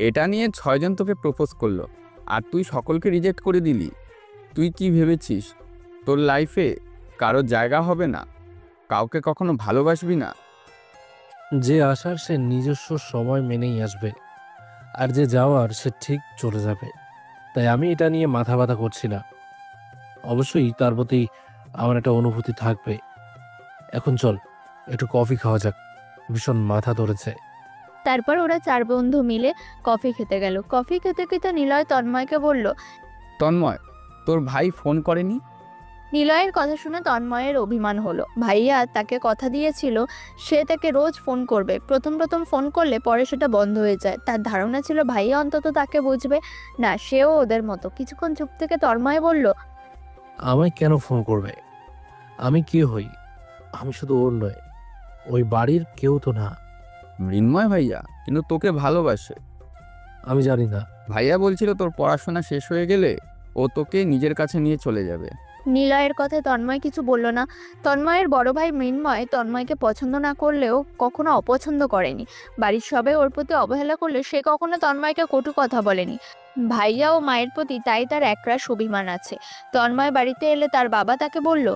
এটা নিয়ে 6 জন তোকে প্রপোজ করলো আর তুই সকলকে রিজেক্ট করে দিলি। তুই কি ভেবেছিস তোর লাইফে কারো জায়গা হবে না? কাউকে কখনো ভালোবাসবি না? যে আসার সে নিজস্ব সময় মেনেই আসবে, আর যে যাওয়ার সে ঠিক চলে যাবে। তাই আমি এটা নিয়ে মাথা ব্যথা করছি না। অবশ্যই তার প্রতি আমার একটা অনুভূতি থাকবে। এখন চল একটু কফি খাওয়া যাক, ভীষণ মাথা ধরেছে। তারপর ওরা 4 বন্ধু মিলে কফি খেতে গেল। কফি খেতে খেতে নিলয় তন্ময়কে বলল, তন্ময়, তোর ভাই ফোন করেনি? নিলয়ের কথা শুনে তন্ময়ের অভিমান হলো। ভাইয়া তাকে কথা দিয়েছিল সে তাকে রোজ ফোন করবে। প্রথম প্রথম ফোন করলে পরে সেটা বন্ধ হয়ে যায়। তার ধারণা ছিল ভাইয়া অন্তত তাকে বুঝবে না, সেও ওদের মতো। কিছুক্ষণ চুপ থেকে তন্ময় বলল, আমায় কেন ফোন করবে? আমি কি হই? আমি শুধু ওর নয়, ওই বাড়ির কেউ তো না। মৃন্ময় ভাইয়া কিন্তু তোকে ভালোবাসে। আমি জানি না। ভাইয়া বলছিল তোর পড়াশোনা শেষ হয়ে গেলে ও তোকে নিজের কাছে নিয়ে চলে যাবে। নিলয়ের কথায় তন্ময় কিছু বলল না। তন্ময়ের বড় ভাই মৃন্ময় তন্ময়কে পছন্দ না করলেও কখনো অপছন্দ করেনি। বাড়ির সবাই ওর প্রতি অবহেলা করলে সে কখনো তন্ময়কে কটু কথা বলেনি। ভাইয়া ও মায়ের প্রতি তাই তার একরাশ অভিমান আছে। তন্ময় বাড়িতে এলে তার বাবা তাকে বলল,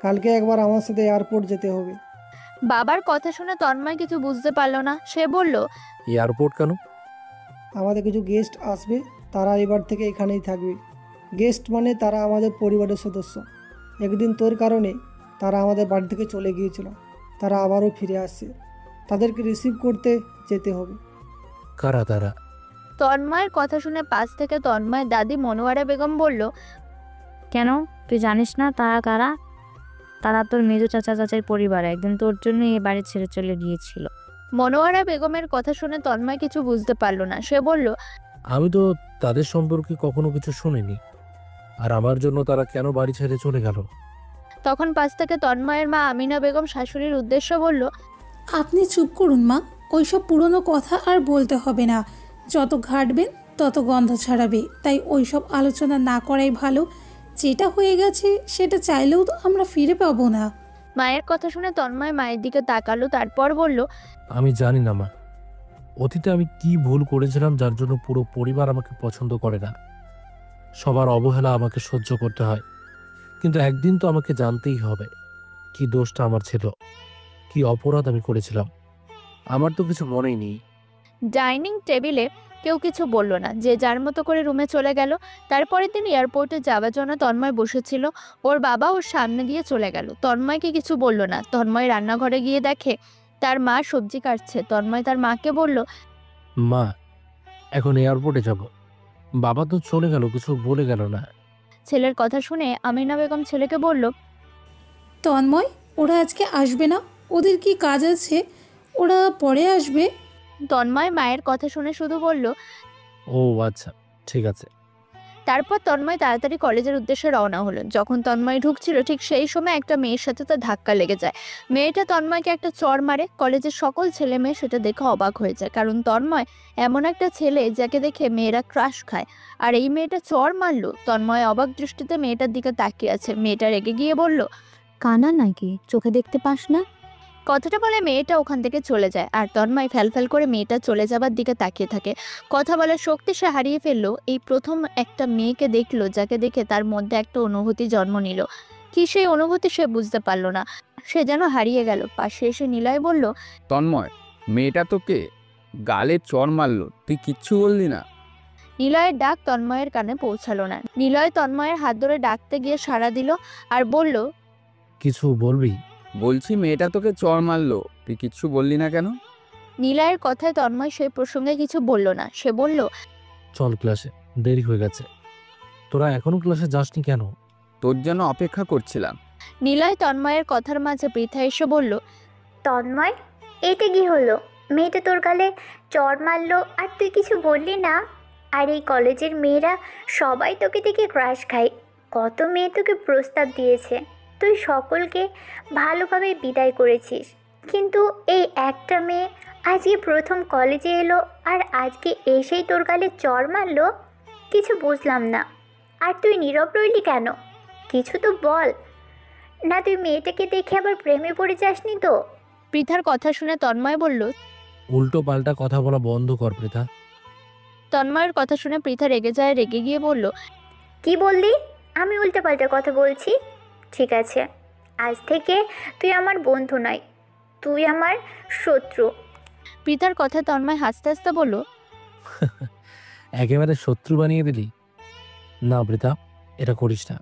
কালকে একবার আমার সাথে এয়ারপোর্ট যেতে হবে। বাবার কথা শুনে তন্ময় কিছু বুঝতে পারল না। সে বলল, এয়ারপোর্ট কেন? আমাদের কিছু গেস্ট আসবে, তারা এবার থেকে এখানেই থাকবে। গেস্ট মানে তারা আমাদের পরিবারের সদস্য। একদিন তোর কারণে তারা আমাদের বাড়ি থেকে চলে গিয়েছিল, তারা আবারও ফিরে আসছে। তাদেরকে রিসিভ করতে যেতে হবে। কারা তারা? তন্ময়ের কথা শুনে পাশ থেকে তন্ময়ের দাদি মনোয়ারা বেগম বলল, কেন তুই জানিস না তারা কারা? তারা তোর মেজ চাচা চাচার পরিবার, একদিন তোর জন্য এই বাড়ি ছেড়ে চলে গিয়েছিল। মনোয়ারা বেগমের কথা শুনে তন্ময় কিছু বুঝতে পারল না। সে বলল, আমি তো তাদের সম্পর্কে কখনো কিছু শুনিনি। আর আমার জন্য তারা কেন বাড়ি ছেড়ে চলে গেল? তখন পাশ থেকে তন্ময়ের মা আমিনা বেগম শাশুড়ির উদ্দেশ্য বলল, আপনি চুপ করুন মা, ওইসব পুরনো কথা আর বলতে হবে না। যত ঘাটবেন তত গন্ধ ছাড়াবে, তাই ওইসব আলোচনা না করাই ভালো। যেটা হয়ে গেছে সেটা চাইলেও তো আমরা ফিরে পাবো না। মায়ের কথা শুনে তন্ময় মায়ের দিকে তাকালো, তারপর বলল, আমি জানি না মা, অতীতে আমি কি ভুল করেছিলাম যার জন্য পুরো পরিবার আমাকে পছন্দ করে না। সবার অবহেলা আমাকে সহ্য করতে হয়, কিন্তু একদিন তো আমাকে জানতেই হবে কি দোষটা আমার ছিল, কি অপরাধ আমি করেছিলাম। আমার তো কিছু মনেই নেই। ডাইনিং টেবিলে কেউ কিছু বলল না, যে যার মতো করে রুমে চলে গেল। তারপরের দিন এয়ারপোর্টে যাওয়ার জন্য তন্ময় বসেছিল, ওর বাবা ওর সামনে দিয়ে চলে গেল। তন্ময়কে কিছু বলল না। তন্ময় রান্নাঘরে গিয়ে দেখে তার মা সবজি কাটছে। তন্ময় তার মাকে বলল, মা, এখন এয়ারপোর্টে যাব। বাবা তো চলে গেল, কিছু বলে গেল না। ছেলের কথা শুনে আমিনা বেগম ছেলেকে বলল, তন্ময়, ওরা আজকে আসবে না, ওদের কি কাজ আছে, ওরা পরে আসবে। তন্ময় মায়ের কথা শুনে শুধু বলল, ও আচ্ছা, ঠিক আছে। তারপর তন্ময় তাড়াতাড়ি কলেজের উদ্দেশ্যে রওনা হলো। যখন তন্ময় ঢুকছিল ঠিক সেই সময় একটা মেয়ের সাথে তার ধাক্কা লেগে যায়। মেয়েটা তন্ময়কে একটা চড় মারে। কলেজের সকল ছেলে মেয়ে সেটা দেখে অবাক হয়ে যায়, কারণ তন্ময় এমন একটা ছেলে যাকে দেখে মেয়েরা ক্রাশ খায়, আর এই মেয়েটা চড় মারলো। তন্ময় অবাক দৃষ্টিতে মেয়েটার দিকে তাকিয়ে আছে। মেয়েটা রেগে গিয়ে বলল, কানা নাকি, চোখে দেখতে পাস না? কথাটা বলে মেয়েটা ওখান থেকে চলে যায়, আর তন্ময় ফ্যালফ্যাল করে মেয়েটা চলে যাবার দিকে তাকিয়ে থাকে। কথা বলার শক্তি সে হারিয়ে ফেললো। এই প্রথম একটা মেয়েকে দেখলো যাকে দেখে তার মধ্যে একটা অনুভূতি জন্ম নিল। কি সেই অনুভূতি সে বুঝতে পারলো না, সে যেন হারিয়ে গেল। পাশে এসে নিলয় বলল, তন্ময়, মেয়েটা তোকে গালে চড় মারলো, তুই কিচ্ছু বললি না? নিলয়ের ডাক তন্ময়ের কানে পৌঁছালো না। নিলয় তন্ময়ের হাত ধরে ডাকতে গিয়ে সাড়া দিল আর বলল, কিছু বলবি? বলছি মেয়েটা তোকে চড় মারলো, তুই কিচ্ছু বললি না কেন? নিলয়ের কথায় তন্ময় সেই প্রসঙ্গে কিছু বলল না। সে বলল, চল ক্লাসে, দেরি হয়ে গেছে। তোরা এখনো ক্লাসে যাসনি কেন? তোর জন্য অপেক্ষা করছিলাম। নিলয় তন্ময়ের কথার মাঝে পৃথা এসে বলল, তন্ময়, এটা কি হলো? মেয়েটা তোর গালে চড় মারলো আর তুই কিছু বললি না? আর এই কলেজের মেয়েরা সবাই তোকে দেখে ক্রাশ খায়। কত মেয়ে তোকে প্রস্তাব দিয়েছে, তুই সকলকে ভালোভাবে বিদায় করেছিস, কিন্তু এই একটা মেয়ে আজকে প্রথম কলেজে এলো আর আজকে এসেই তোর গালে চড় মারলো। কিছু বুঝলাম না। আর তুই নীরব রইলি কেন? কিছু তো বল না। তুই মেয়েটাকে দেখে আবার প্রেমে পড়ে যাসনি তো? পৃথার কথা শুনে তন্ময় বলল, উল্টো পাল্টা কথা বলা বন্ধ কর পৃথা। তন্ময়ের কথা শুনে পৃথা রেগে যায়। রেগে গিয়ে বলল, কি বললি? আমি উল্টোপাল্টা কথা বলছি? ঠিক আছে, আজ থেকে তুই আমার বন্ধু নয়, তুই আমার শত্রু। পৃথার কথা তন্ময় হাসতে হাসতে বলল, একেবারে শত্রু বানিয়ে দিলি। না বৃতা, এটা করিস না।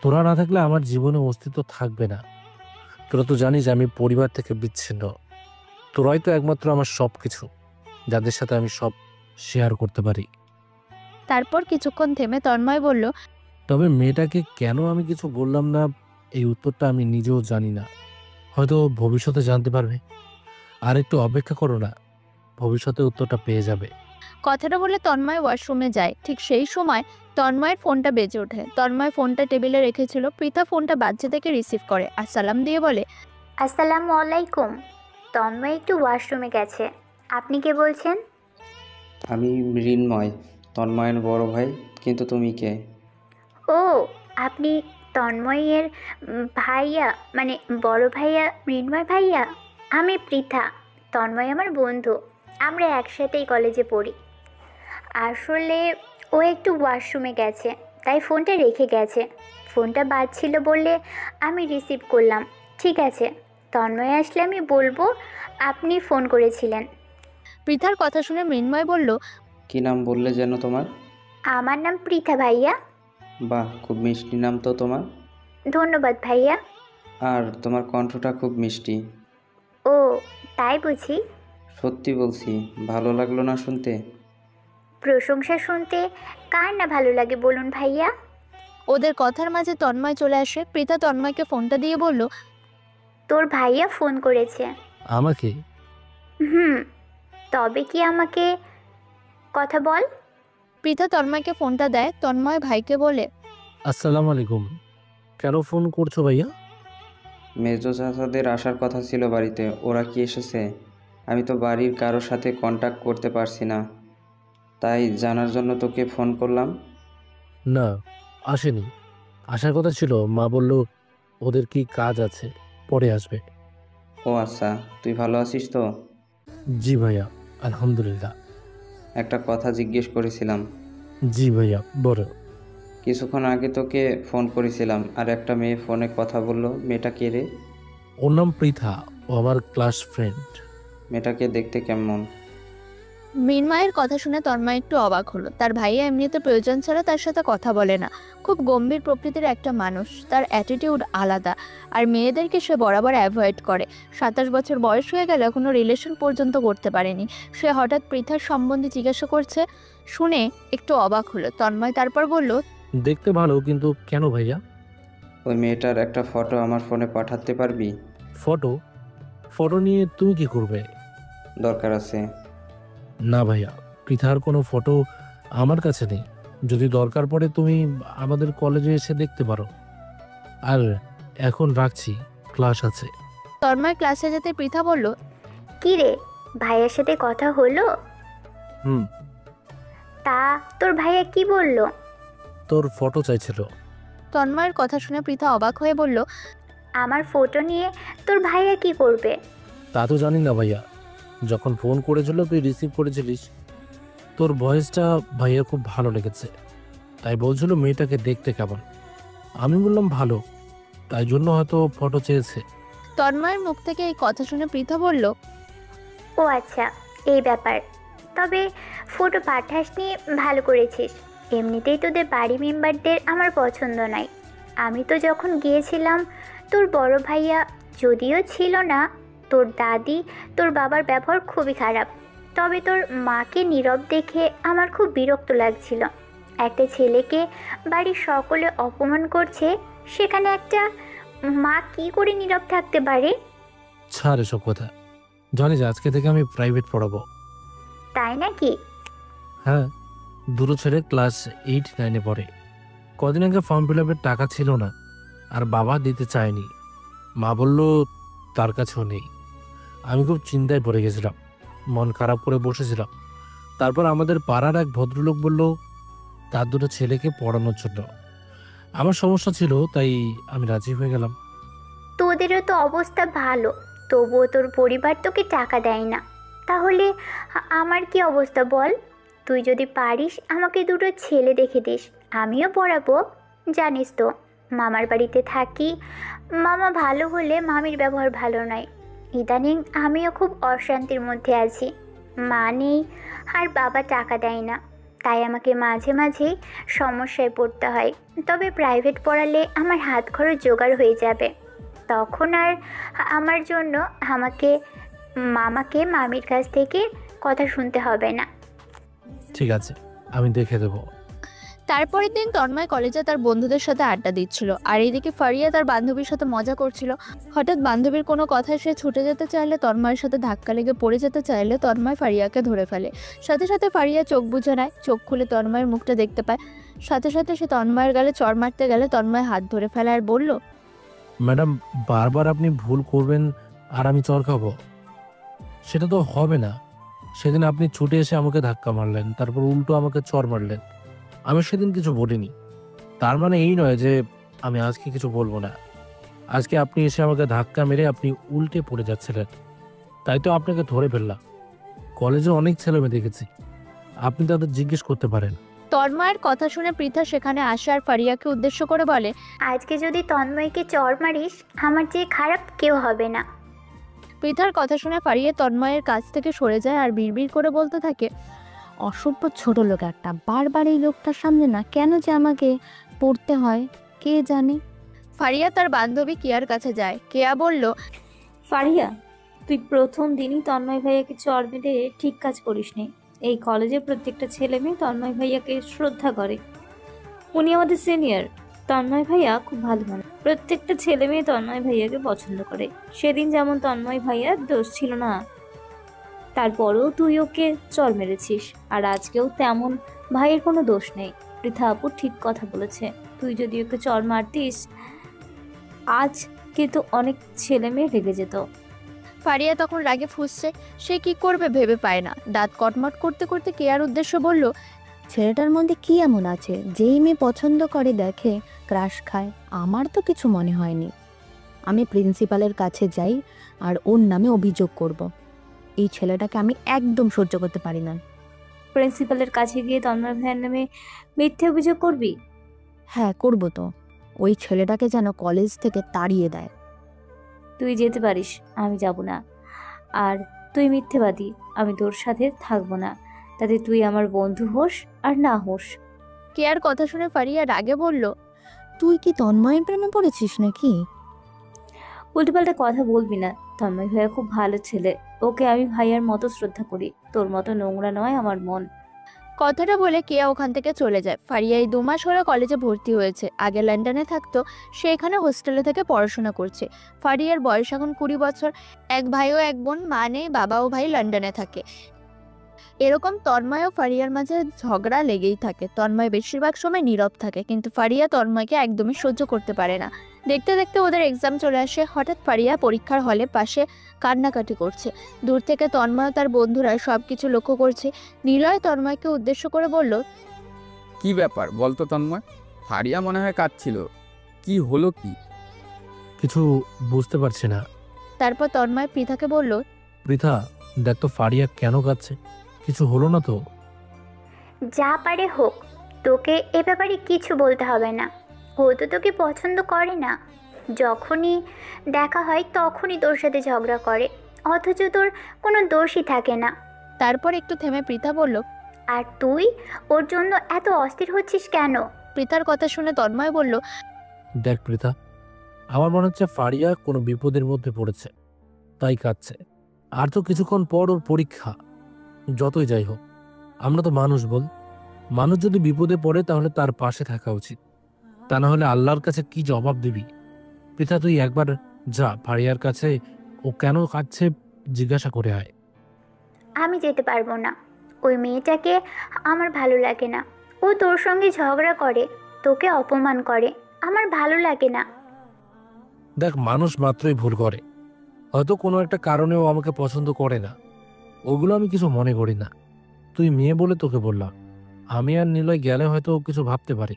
তোরা না থাকলে আমার জীবনে অস্তিত্ব থাকবে না। তোরা তো জানিস আমি পরিবার থেকে বিচ্ছিন্ন। তোরাই তো একমাত্র আমার সব কিছু, যাদের সাথে আমি সব শেয়ার করতে পারি। তারপর কিছুক্ষণ থেমে তন্ময় বলল, তবে মেয়েটাকে কেন আমি কিছু বললাম না, এই উত্তরটা আমি নিজেও জানি না। হয়তো ভবিষ্যতে জানতে পারবে। আর একটু অপেক্ষা করো না, ভবিষ্যতে উত্তরটা পেয়ে যাবে। কথাটা বলে তন্ময় ওয়াশরুমে যায়। ঠিক সেই সময় তন্ময়ের ফোনটা বেজে ওঠে। তন্ময় ফোনটা টেবিলে রেখেছিল। পৃথা ফোনটা বাজছে থেকে রিসিভ করে আর সালাম দিয়ে বলে, আসসালামু আলাইকুম। তন্ময় একটু ওয়াশরুমে গেছে। আপনি কে বলছেন? আমি মৃন্ময়, তন্ময়ের বড় ভাই। কিন্তু তুমি কে? ও, আপনি তন্ময়ের ভাইয়া, মানে বড় ভাইয়া মৃন্ময় ভাইয়া। আমি পৃথা, তন্ময় আমার বন্ধু। আমরা একসাথেই কলেজে পড়ি। আসলে ও একটু ওয়াশরুমে গেছে, তাই ফোনটা রেখে গেছে। ফোনটা বাজছিল বললে আমি রিসিভ করলাম। ঠিক আছে, তন্ময় আসলে আমি বলবো আপনি ফোন করেছিলেন। পৃথার কথা শুনে মৃন্ময় বলল, কি নাম বললে যেন তোমার? আমার নাম পৃথা ভাইয়া। বাহ, খুব মিষ্টি নাম তো তোমার। ধন্যবাদ ভাইয়া। আর তোমার কণ্ঠটা খুব মিষ্টি। ও, তাই বুঝি? সত্যি বলছি, ভালো লাগলো না শুনতে? প্রশংসা শুনতে কার না ভালো লাগে বলুন ভাইয়া। ওদের কথার মাঝে তন্ময় চলে আসে। পৃথা তন্ময়কে ফোনটা দিয়ে বলল, তোর ভাইয়া ফোন করেছে। আমাকে? তবে কি আমাকে কথা বল। পৃথা তন্ময়কে ফোনটা দেয়। তন্ময় ভাইকে বলে, আসসালামু আলাইকুম। কেন ফোন করছো ভাইয়া? মেজো চাচাদের আসার কথা ছিল বাড়িতে, ওরা কি এসেছে? আমি তো বাড়ির কারোর সাথে কন্ট্যাক্ট করতে পারছি না, তাই জানার জন্য তোকে ফোন করলাম। না, আসেনি। আসার কথা ছিল, মা বলল ওদের কি কাজ আছে, পরে আসবে। ও আচ্ছা, তুই ভালো আছিস তো? জি ভাইয়া, আলহামদুলিল্লাহ। একটা কথা জিজ্ঞেস করেছিলাম। জি ভাইয়া, বড়। কিছুক্ষণ আগে তোকে ফোন করেছিলাম, আর একটা মেয়ে ফোনে কথা বললো। মেয়েটা কে রে? ওর নাম পৃথা, ও আমার ক্লাস ফ্রেন্ড। মেয়েটাকে দেখতে কেমন? মৃন্ময়ের কথা শুনে তন্ময় একটু অবাক হলো। তার ভাইয়া এমনিতে প্রয়োজন ছাড়া তার সাথে কথা বলে না। খুব গম্ভীর প্রকৃতির একটা মানুষ, তার অ্যাটিটিউড আলাদা। আর মেয়েদেরকে সে বরাবর অ্যাভয়েড করে। 27 বছর বয়স হয়ে গেল, এখনো রিলেশন পর্যন্ত করতে পারেনি। সে হঠাৎ পৃথার সম্বন্ধে জিজ্ঞাসা করছে শুনে একটু অবাক হলো। তন্ময় তারপর বলল, দেখতে ভালো, কিন্তু কেন ভাইয়া? ওই মেয়েটার একটা ফটো আমার ফোনে পাঠাতে পারবি? ফটো? ফটো নিয়ে তুমি কি করবে? দরকার আছে। না ভাইয়া, পৃথার কোনো ফটো আমার কাছে নেই। যদি দরকার পড়ে তুমি আমাদের কলেজে এসে দেখতে পারো। আর এখন রাখছি, ক্লাস আছে। তন্ময় ক্লাসে যেতে পৃথা বলল, কি রে, ভাইয়ের সাথে কথা হলো? তা তোর ভাইয়া কি বলল? তোর ফটো চাইছিল। তন্ময়ের কথা শুনে পৃথা অবাক হয়ে বলল, আমার ফটো নিয়ে তোর ভাইয়া কি করবে? তা তো জানি না ভাইয়া। যখন ফোন করেছিল তুই রিসিভ করেছিলিস। তোর ভয়েসটা ভাইয়া খুব ভালো লেগেছে, তাই বলছিল মেয়েটাকে দেখতে কেমন। আমি বললাম ভালো, তাই জন্য হয়তো ফটো চেয়েছে। তন্ময়ের মুখ থেকে এই কথা শুনে পৃথা বলল, ও আচ্ছা, এই ব্যাপার। তবে ফটো পাঠাসনি, ভালো করেছিস। এমনিতেই তোদের বাড়ি মেম্বারদের আমার পছন্দ নাই। আমি তো যখন গিয়েছিলাম, তোর বড় ভাইয়া যদিও ছিল না, তোর দাদি তোর বাবার ব্যবহার খুবই খারাপ। তবে তোর মাকে নীরব দেখে আমার খুব বিরক্ত লাগছিল। একটা ছেলেকে বাড়ির সকলে অপমান করছে, সেখানে একটা মা কি করে নীরব থাকতে পারে? ছাড় এসব কথা। জানিস আজকে থেকে আমি প্রাইভেট পড়াবো। তাই নাকি? হ্যাঁ, দুটো ছেলে ক্লাস 8-9-এ পড়ে। কদিন আগে ফর্ম ফিল আপের টাকা ছিল না, আর বাবা দিতে চায়নি। মা বলল তার কাছেও নেই। আমি খুব চিন্তায় পড়ে গেছিলাম, মন খারাপ করে বসেছিলাম। তারপর আমাদের পাড়ার এক ভদ্রলোক বলল তার দুটো ছেলেকে পড়ানোর জন্য। আমার সমস্যা ছিল, তাই আমি রাজি হয়ে গেলাম। তোদেরও তো অবস্থা ভালো, তবুও তোর পরিবার তোকে টাকা দেয় না। তাহলে আমার কি অবস্থা বল? তুই যদি পারিস আমাকে দুটো ছেলে দেখে দিস, আমিও পড়াবো। জানিস তো মামার বাড়িতে থাকি, মামা ভালো হলে মামির ব্যবহার ভালো নয়। ইদানিং আমিও খুব অশান্তির মধ্যে আছি। মা নেই আর বাবা টাকা দেয় না, তাই আমাকে মাঝে মাঝেই সমস্যায় পড়তে হয়। তবে প্রাইভেট পড়ালে আমার হাত খরচ জোগাড় হয়ে যাবে, তখন আর আমার জন্য মামাকে মামির কাছ থেকে কথা শুনতে হবে না। ঠিক আছে, আমি দেখে দেবো। তারপরের দিন তন্ময় কলেজে তার বন্ধুদের সাথে আড্ডা দিচ্ছিল, আর এইদিকে ফারিয়া তার বান্ধবীর সাথে মজা করছিল। হঠাৎ বান্ধবীর কোনো কথায় সে ছুটে যেতে চাইলে, তন্ময়ের সাথে ধাক্কা লেগে পড়ে যেতে চাইলে তন্ময় ফারিয়াকে ধরে ফেলে। সাথে সাথে ফারিয়া চোখ বুজে নেয়, চোখ খুলে তন্ময়ের মুখটা দেখতে পায়। সাথে সাথে সে তন্ময়ের গালে চড় মারতে গেলে তন্ময় হাত ধরে ফেলে আর বলল, ম্যাডাম, বারবার আপনি ভুল করবেন আর আমি চর খাবো, সেটা তো হবে না। সেদিন আপনি ছুটে এসে আমাকে ধাক্কা মারলেন, তারপর উল্টো আমাকে চর মারলেন। আমি সেদিন কিছু বলিনি, তার মানে এই নয় যে আমি আজকে কিছু বলবো না। আজকে আপনি এসে আমাকে ধাক্কা মেরে আপনি উল্টে পড়ে যাচ্ছিলেন, তাই তো আপনাকে ধরে ফেললাম। কলেজে অনেক ছেলেমেয়ে দেখেছি, আপনি তাদের জিজ্ঞেস করতে পারেন। তন্ময়ের কথা শুনে পৃথা সেখানে আসে আর ফারিয়াকে উদ্দেশ্য করে বলে, আজকে যদি তন্ময়কে চড় মারিস, আমার চেয়ে খারাপ কেউ হবে না। পৃথার কথা শুনে ফারিয়া তন্ময়ের কাছ থেকে সরে যায় আর বিড়বিড় করে বলতে থাকে, অসভ্য ছোট লোক একটা, বারবার এই লোকটার সামনে না কেন যে আমাকে পড়তে হয় কে জানে। ফারিয়া তার বান্ধবী কেয়ার কাছে যায়। কেয়া বলল, ফারিয়া, তুই প্রথম দিনই তন্ময় ভাইয়াকে চড় মেরে ঠিক কাজ করিসনি। এই কলেজে প্রত্যেকটা ছেলে মেয়ে তন্ময় ভাইয়াকে শ্রদ্ধা করে। উনি আমাদের সিনিয়র। তন্ময় ভাইয়া খুব ভালো মানুষ, প্রত্যেকটা ছেলে মেয়ে তন্ময় ভাইয়াকে পছন্দ করে। সেদিন যেমন তন্ময় ভাইয়ার দোষ ছিল না, তারপরেও তুই ওকে চড় মেরেছিস, আর আজকেও তেমন ভাইয়ের কোনো দোষ নেই। পৃথা আপু ঠিক কথা বলেছে, তুই যদি ওকে চড় মারতিস আজ কিন্তু অনেক ছেলে মেয়ে রেগে যেত। ফারিয়া তখন রাগে ফুঁসছে, সে কি করবে ভেবে পায় না। দাঁত কটমট করতে করতে কেয়ার উদ্দেশ্য বলল, ছেলেটার মধ্যে কি এমন আছে যেই মেয়ে পছন্দ করে দেখে ক্রাশ খায়? আমার তো কিছু মনে হয়নি। আমি প্রিন্সিপালের কাছে যাই আর ওর নামে অভিযোগ করব। এই ছেলেটাকে আমি একদম সহ্য করতে পারি না। প্রিন্সিপালের কাছে গিয়ে তন্ময় ভাইয়ের নামে মিথ্যে অভিযোগ করবি? হ্যাঁ, করব তো। ওই ছেলেটাকে যেন কলেজ থেকে তাড়িয়ে দেয়। তুই যেতে পারিস, আমি যাব না। আর তুই মিথ্যেবাদী, আমি তোর সাথে থাকবো না, তাতে তুই আমার বন্ধু হোস আর না হোস। কেয়ার কথা শুনে ফারিয়া রাগে বলল, তুই কি তন্ময়ের প্রেমে পড়েছিস নাকি? উল্টোপাল্টা কথা বলবি না। তন্ময় ভাইয়া খুব ভালো ছেলে, ওকে আমি ভাইয়ার মতো শ্রদ্ধা করি। তোর মতো নোংরা নয় আমার মন। কথাটা বলে কেয়া ওখান থেকে চলে যায়। ফারিয়া এই 2 মাস হলো কলেজে ভর্তি হয়েছে। আগে লন্ডনে থাকতো, সে এখানে হোস্টেলে থেকে পড়াশোনা করছে। ফারিয়ার বয়স এখন 20 বছর। এক ভাই ও এক বোন, মা নেই, বাবা ও ভাই লন্ডনে থাকে। এরকম তন্ময় ও ফারিয়ার মাঝে ঝগড়া লেগেই থাকে। তন্ময় বেশিরভাগ সময় নীরব থাকে, কিন্তু ফারিয়া তন্ময়কে একদমই সহ্য করতে পারে না। দেখতে দেখতে ওদের এক্সাম চলে আসে। হঠাৎ ফারিয়া পরীক্ষার হলে পাশে কান্নাকাটি করছে। দূর থেকে তন্ময় তার বন্ধুরা সবকিছু লক্ষ্য করছে। নিলয় তন্ময়কে উদ্দেশ্য করে বলল, কি ব্যাপার বলতো তন্ময়? ফারিয়া মনে হয় কাঁদছিল, কি হলো কি? কিছু বুঝতে পারছি না। তারপর তন্ময় পৃথাকে বলল, পৃথা, দেখ তো ফারিয়া কেন কাঁদছে, কিছু হলো না তো? যা পারে হোক, তোকে এ ব্যাপারে কিছু বলতে হবে না। ও তো তোকে পছন্দ করে না। যখনই দেখা হয় তখনই তোর সাথে ঝগড়া করে, অথচ তোর কোনো দোষই থাকে না। তারপর একটু থেমে পৃথা বলল, আর তুই ওর জন্য এত অস্থির হচ্ছিস কেন? পৃথার কথা শুনে তন্ময় বলল, দেখ পৃথা, আমার মনে হচ্ছে ফারিয়া কোনো বিপদের মধ্যে পড়েছে, তাই কাঁদছে। আর তো কিছুক্ষণ পর ওর পরীক্ষা। যতই যাই হোক, আমরা তো মানুষ বল, মানুষ যদি বিপদে পড়ে তাহলে তার পাশে থাকা উচিত, তা না হলে আল্লাহর কাছে কি জবাব দিবি? পৃথা, তুই একবার যা ফারিয়ার কাছে, ও কেন কাঁদছে জিজ্ঞাসা করে আয়। আমি যেতে পারবো না। ওই মেয়েটাকে আমার ভালো লাগে না। ও তোর সঙ্গে ঝগড়া করে, তোকে অপমান করে, আমার ভালো লাগে না। দেখ, মানুষ মাত্রই ভুল করে, হয়তো কোনো একটা কারণেও আমাকে পছন্দ করে না, ওগুলো আমি কিছু মনে করি না। তুই মেয়ে বলে তোকে বললাম, আমি আর নিলয় গেলে হয়তো ও কিছু ভাবতে পারি।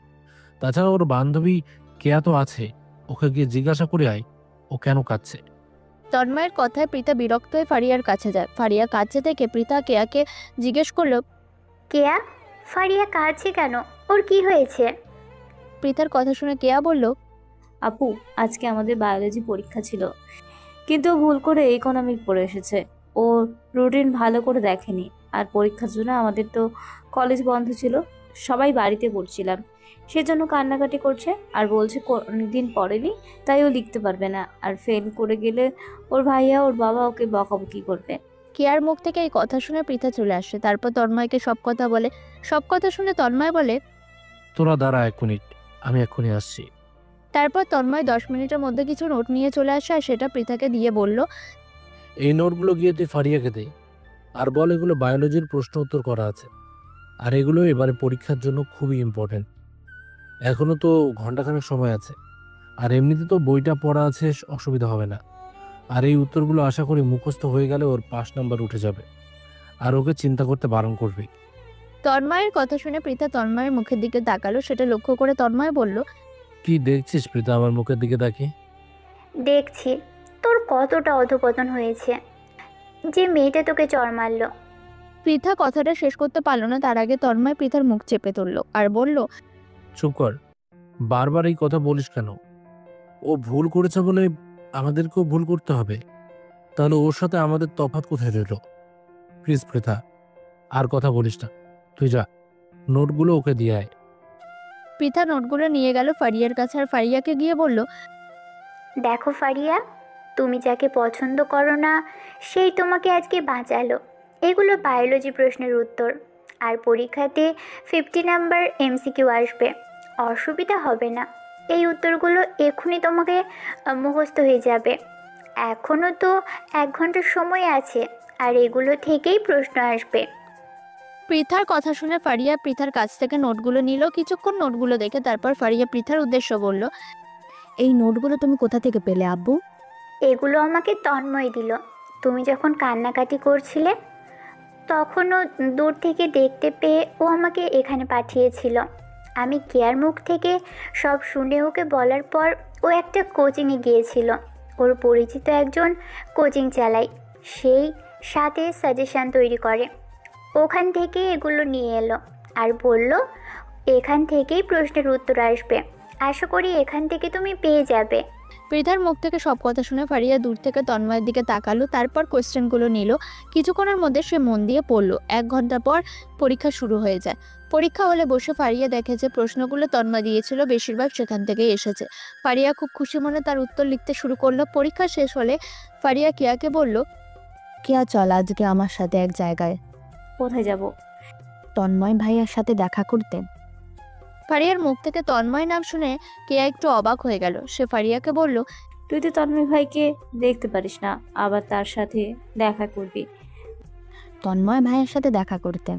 তাছাড়া ওর বান্ধবী কেয়া তো আছে, ওকে গিয়ে জিজ্ঞাসা করে আয় ও কেন কাঁদছে। তন্ময়ের কথায় পৃথা বিরক্ত হয়ে ফারিয়ার কাছে যায়। ফারিয়া কাছে থেকে পৃথা কেয়াকে জিজ্ঞেস করলো, কেয়া, ফারিয়া কাঁদছে কেন? ওর কি হয়েছে? পৃথার কথা শুনে কেয়া বলল, আপু, আজকে আমাদের বায়োলজি পরীক্ষা ছিল, কিন্তু ও ভুল করে ইকোনমিক পড়ে এসেছে। ও রুটিন ভালো করে দেখেনি। আর পরীক্ষার জন্য আমাদের তো কলেজ বন্ধ ছিল, সবাই বাড়িতে পড়ছিলাম। সেজন্য কান্নাকাটি করছে আর বলছে অনেকদিন পড়েনি, তাই ও লিখতে পারবে না। আর ফেল করে গেলে ওর ভাইয়া ওর বাবা ওকে বকাবকি করবে। কেয়ার মুখ থেকে এই কথা শুনে পৃথা চলে আসে। তারপর তন্ময়কে সব কথা বলে। সব কথা শুনে তন্ময় বলে, তোরা দাঁড়া 1 মিনিট, আমি এক্ষুনি আসছি। তারপর তন্ময় 10 মিনিটের মধ্যে কিছু নোট নিয়ে চলে আসে আর সেটা পৃথাকে দিয়ে বলল, এই নোটগুলো গিয়ে তুই ফারিয়াকে দে, আর বল এগুলো বায়োলজির প্রশ্ন উত্তর করা আছে, আর এগুলো এবারে পরীক্ষার জন্য খুবই ইম্পর্টেন্ট। এখনো তো ঘন্টাখানেক সময় আছে, আর এমনিতে তো বইটা পড়া আছে, অসুবিধা হবে না। আর এই উত্তরগুলো আশা করি মুখস্থ হয়ে গেলে ওর পাস নাম্বার উঠে যাবে, আর ওকে চিন্তা করতে বারণ করবি। তন্ময়ের কথা শুনে পৃথা তন্ময়ের মুখের দিকে তাকালো। সেটা লক্ষ্য করে তন্ময় বলল, কি দেখছিস প্রীতা আমার মুখের দিকে তাকিয়ে? দেখছি তোর কতটা অধপতন হয়েছে, যে মেয়েটা তোকে চড় মারলো। পৃথা কথাটা শেষ করতে পারলো না, তার আগে তন্ময় পৃথার মুখ চেপে ধরল আর বলল, চুপ কর, বারবার এই কথা বলিস কেন? ও ভুল করেছে বলে আমাদেরকেও ভুল করতে হবে? তাহলে ওর সাথে আমাদের তফাৎ কোথায় রইল? প্লিজ পৃথা, আর কথা বলিস না, তুই যা, নোটগুলো ওকে দিয়ে আয়। পৃথা নোটগুলো নিয়ে গেল ফারিয়ার কাছে আর ফারিয়াকে গিয়ে বলল, দেখো ফারিয়া, তুমি যাকে পছন্দ করো না সেই তোমাকে আজকে বাঁচালো। এগুলো বায়োলজি প্রশ্নের উত্তর, আর পরীক্ষাতে 50 নাম্বার এমসিকিউ আসবে, অসুবিধা হবে না। এই উত্তরগুলো এক্ষুনি তোমাকে মুখস্থ হয়ে যাবে। এখনও তো 1 ঘন্টার সময় আছে, আর এগুলো থেকেই প্রশ্ন আসবে। পৃথার কথা শুনে ফারিয়া পৃথার কাছ থেকে নোটগুলো নিল। কিছুক্ষণ নোটগুলো দেখে তারপর ফারিয়া পৃথার উদ্দেশ্য বলল, এই নোটগুলো তুমি কোথা থেকে পেলে আব্বু? এগুলো আমাকে তন্ময় দিল। তুমি যখন কান্নাকাটি করছিলে তখনও দূর থেকে দেখতে পেয়ে ও আমাকে এখানে পাঠিয়েছিল। আমি কেয়ার মুখ থেকে সব শুনে ওকে বলার পর ও একটা কোচিংয়ে গিয়েছিল। ওর পরিচিত একজন কোচিং চালায়, সেই সাথে সাজেশান তৈরি করে। ওখান থেকে এগুলো নিয়ে এলো আর বলল এখান থেকেই প্রশ্নের উত্তর আসবে, আশা করি এখান থেকে তুমি পেয়ে যাবে। পৃথার মুখ থেকে সব কথা শুনে ফারিয়া দূর থেকে তন্ময়ের দিকে তাকালো, তারপর কোয়েশ্চেনগুলো নিল। কিছুক্ষণের মধ্যে সে মন দিয়ে পড়লো। 1 ঘন্টা পর পরীক্ষা শুরু হয়ে যায়। পরীক্ষা হলে বসে ফারিয়া দেখে যে প্রশ্নগুলো তন্ময় দিয়েছিল বেশিরভাগ সেখান থেকেই এসেছে। ফারিয়া খুব খুশি মনে তার উত্তর লিখতে শুরু করলো। পরীক্ষা শেষ হলে ফারিয়া কেয়াকে বলল, কেয়া, চল আজকে আমার সাথে এক জায়গায়। কোথায় যাব? তন্ময় ভাইয়ার সাথে দেখা করতে। ফারিয়ার মুখ থেকে তন্ময় নাম শুনে কেয়া একটু অবাক হয়ে গেল। সে ফারিয়াকে বলল, তুই তো তন্ময় ভাইকে দেখতে পারিস না, আবার তার সাথে দেখা করবি? তন্ময় ভাইয়ের সাথে দেখা করতে।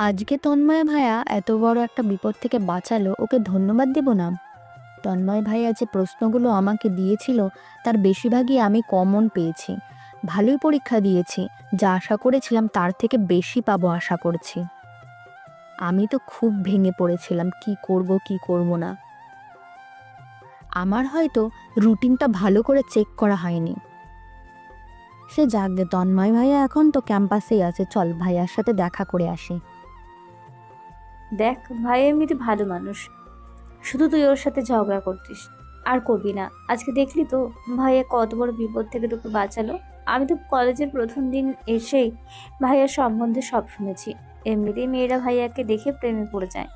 আজকে তন্ময় ভাইয়া এত বড় একটা বিপদ থেকে বাঁচালো, ওকে ধন্যবাদ দেব না? তন্ময় ভাইয়া যে প্রশ্নগুলো আমাকে দিয়েছিল তার বেশিরভাগই আমি কমন পেয়েছি। ভালোই পরীক্ষা দিয়েছি, যা আশা করেছিলাম তার থেকে বেশি পাবো আশা করছি। আমি তো খুব ভেঙে পড়েছিলাম, কি করব না। আমার হয়তো রুটিনটা ভালো করে চেক করা হয়নি। সে যাক গে, তন্ময় ভাইয়া এখন তো ক্যাম্পাসেই আছে, চল ভাইয়ার সাথে দেখা করে আসি। দেখ, ভাই এমনিতে ভালো মানুষ, শুধু তুই ওর সাথে ঝগড়া করতিস, আর করবি না। আজকে দেখলি তো ভাইয়া কত বড় বিপদ থেকে তোকে বাঁচালো। আমি তো কলেজের প্রথম দিন এসেই ভাইয়ার সম্বন্ধে সব শুনেছি। এমনিতেই মেয়েরা ভাইয়াকে দেখে প্রেমে পড়ে যায়,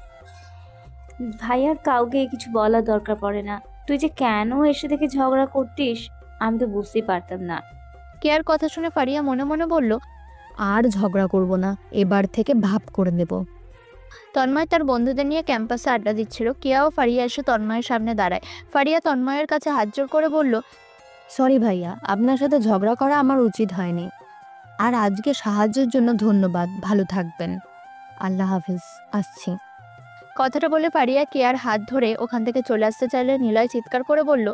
ভাইয়ার কাউকে কিছু বলার দরকার পড়ে না। তুই যে কেন এসে দেখে ঝগড়া করতিস আমি তো বুঝতেই পারতাম না। কেয়ার কথা শুনে ফারিয়া মনে মনে বলল, আর ঝগড়া করব না, এবার থেকে ভাব করে দেব। তন্ময় তার বন্ধুদের নিয়ে ক্যাম্পাসে আড্ডা দিচ্ছিল। কেয়া ও ফারিয়া এসে তন্ময়ের সামনে দাঁড়ায়। ফারিয়া তন্ময়ের কাছে হাত জোড় করে বলল, সরি ভাইয়া, আপনার সাথে ঝগড়া করা আমার উচিত হয়নি। আর আজকে সাহায্যের জন্য ধন্যবাদ, ভালো থাকবেন। আল্লাহ হাফিজ, আসছি। কথাটা বলে ফারিয়া কেয়ার হাত ধরে ওখান থেকে চলে আসতে চাইলে নিলয় চিৎকার করে বলল,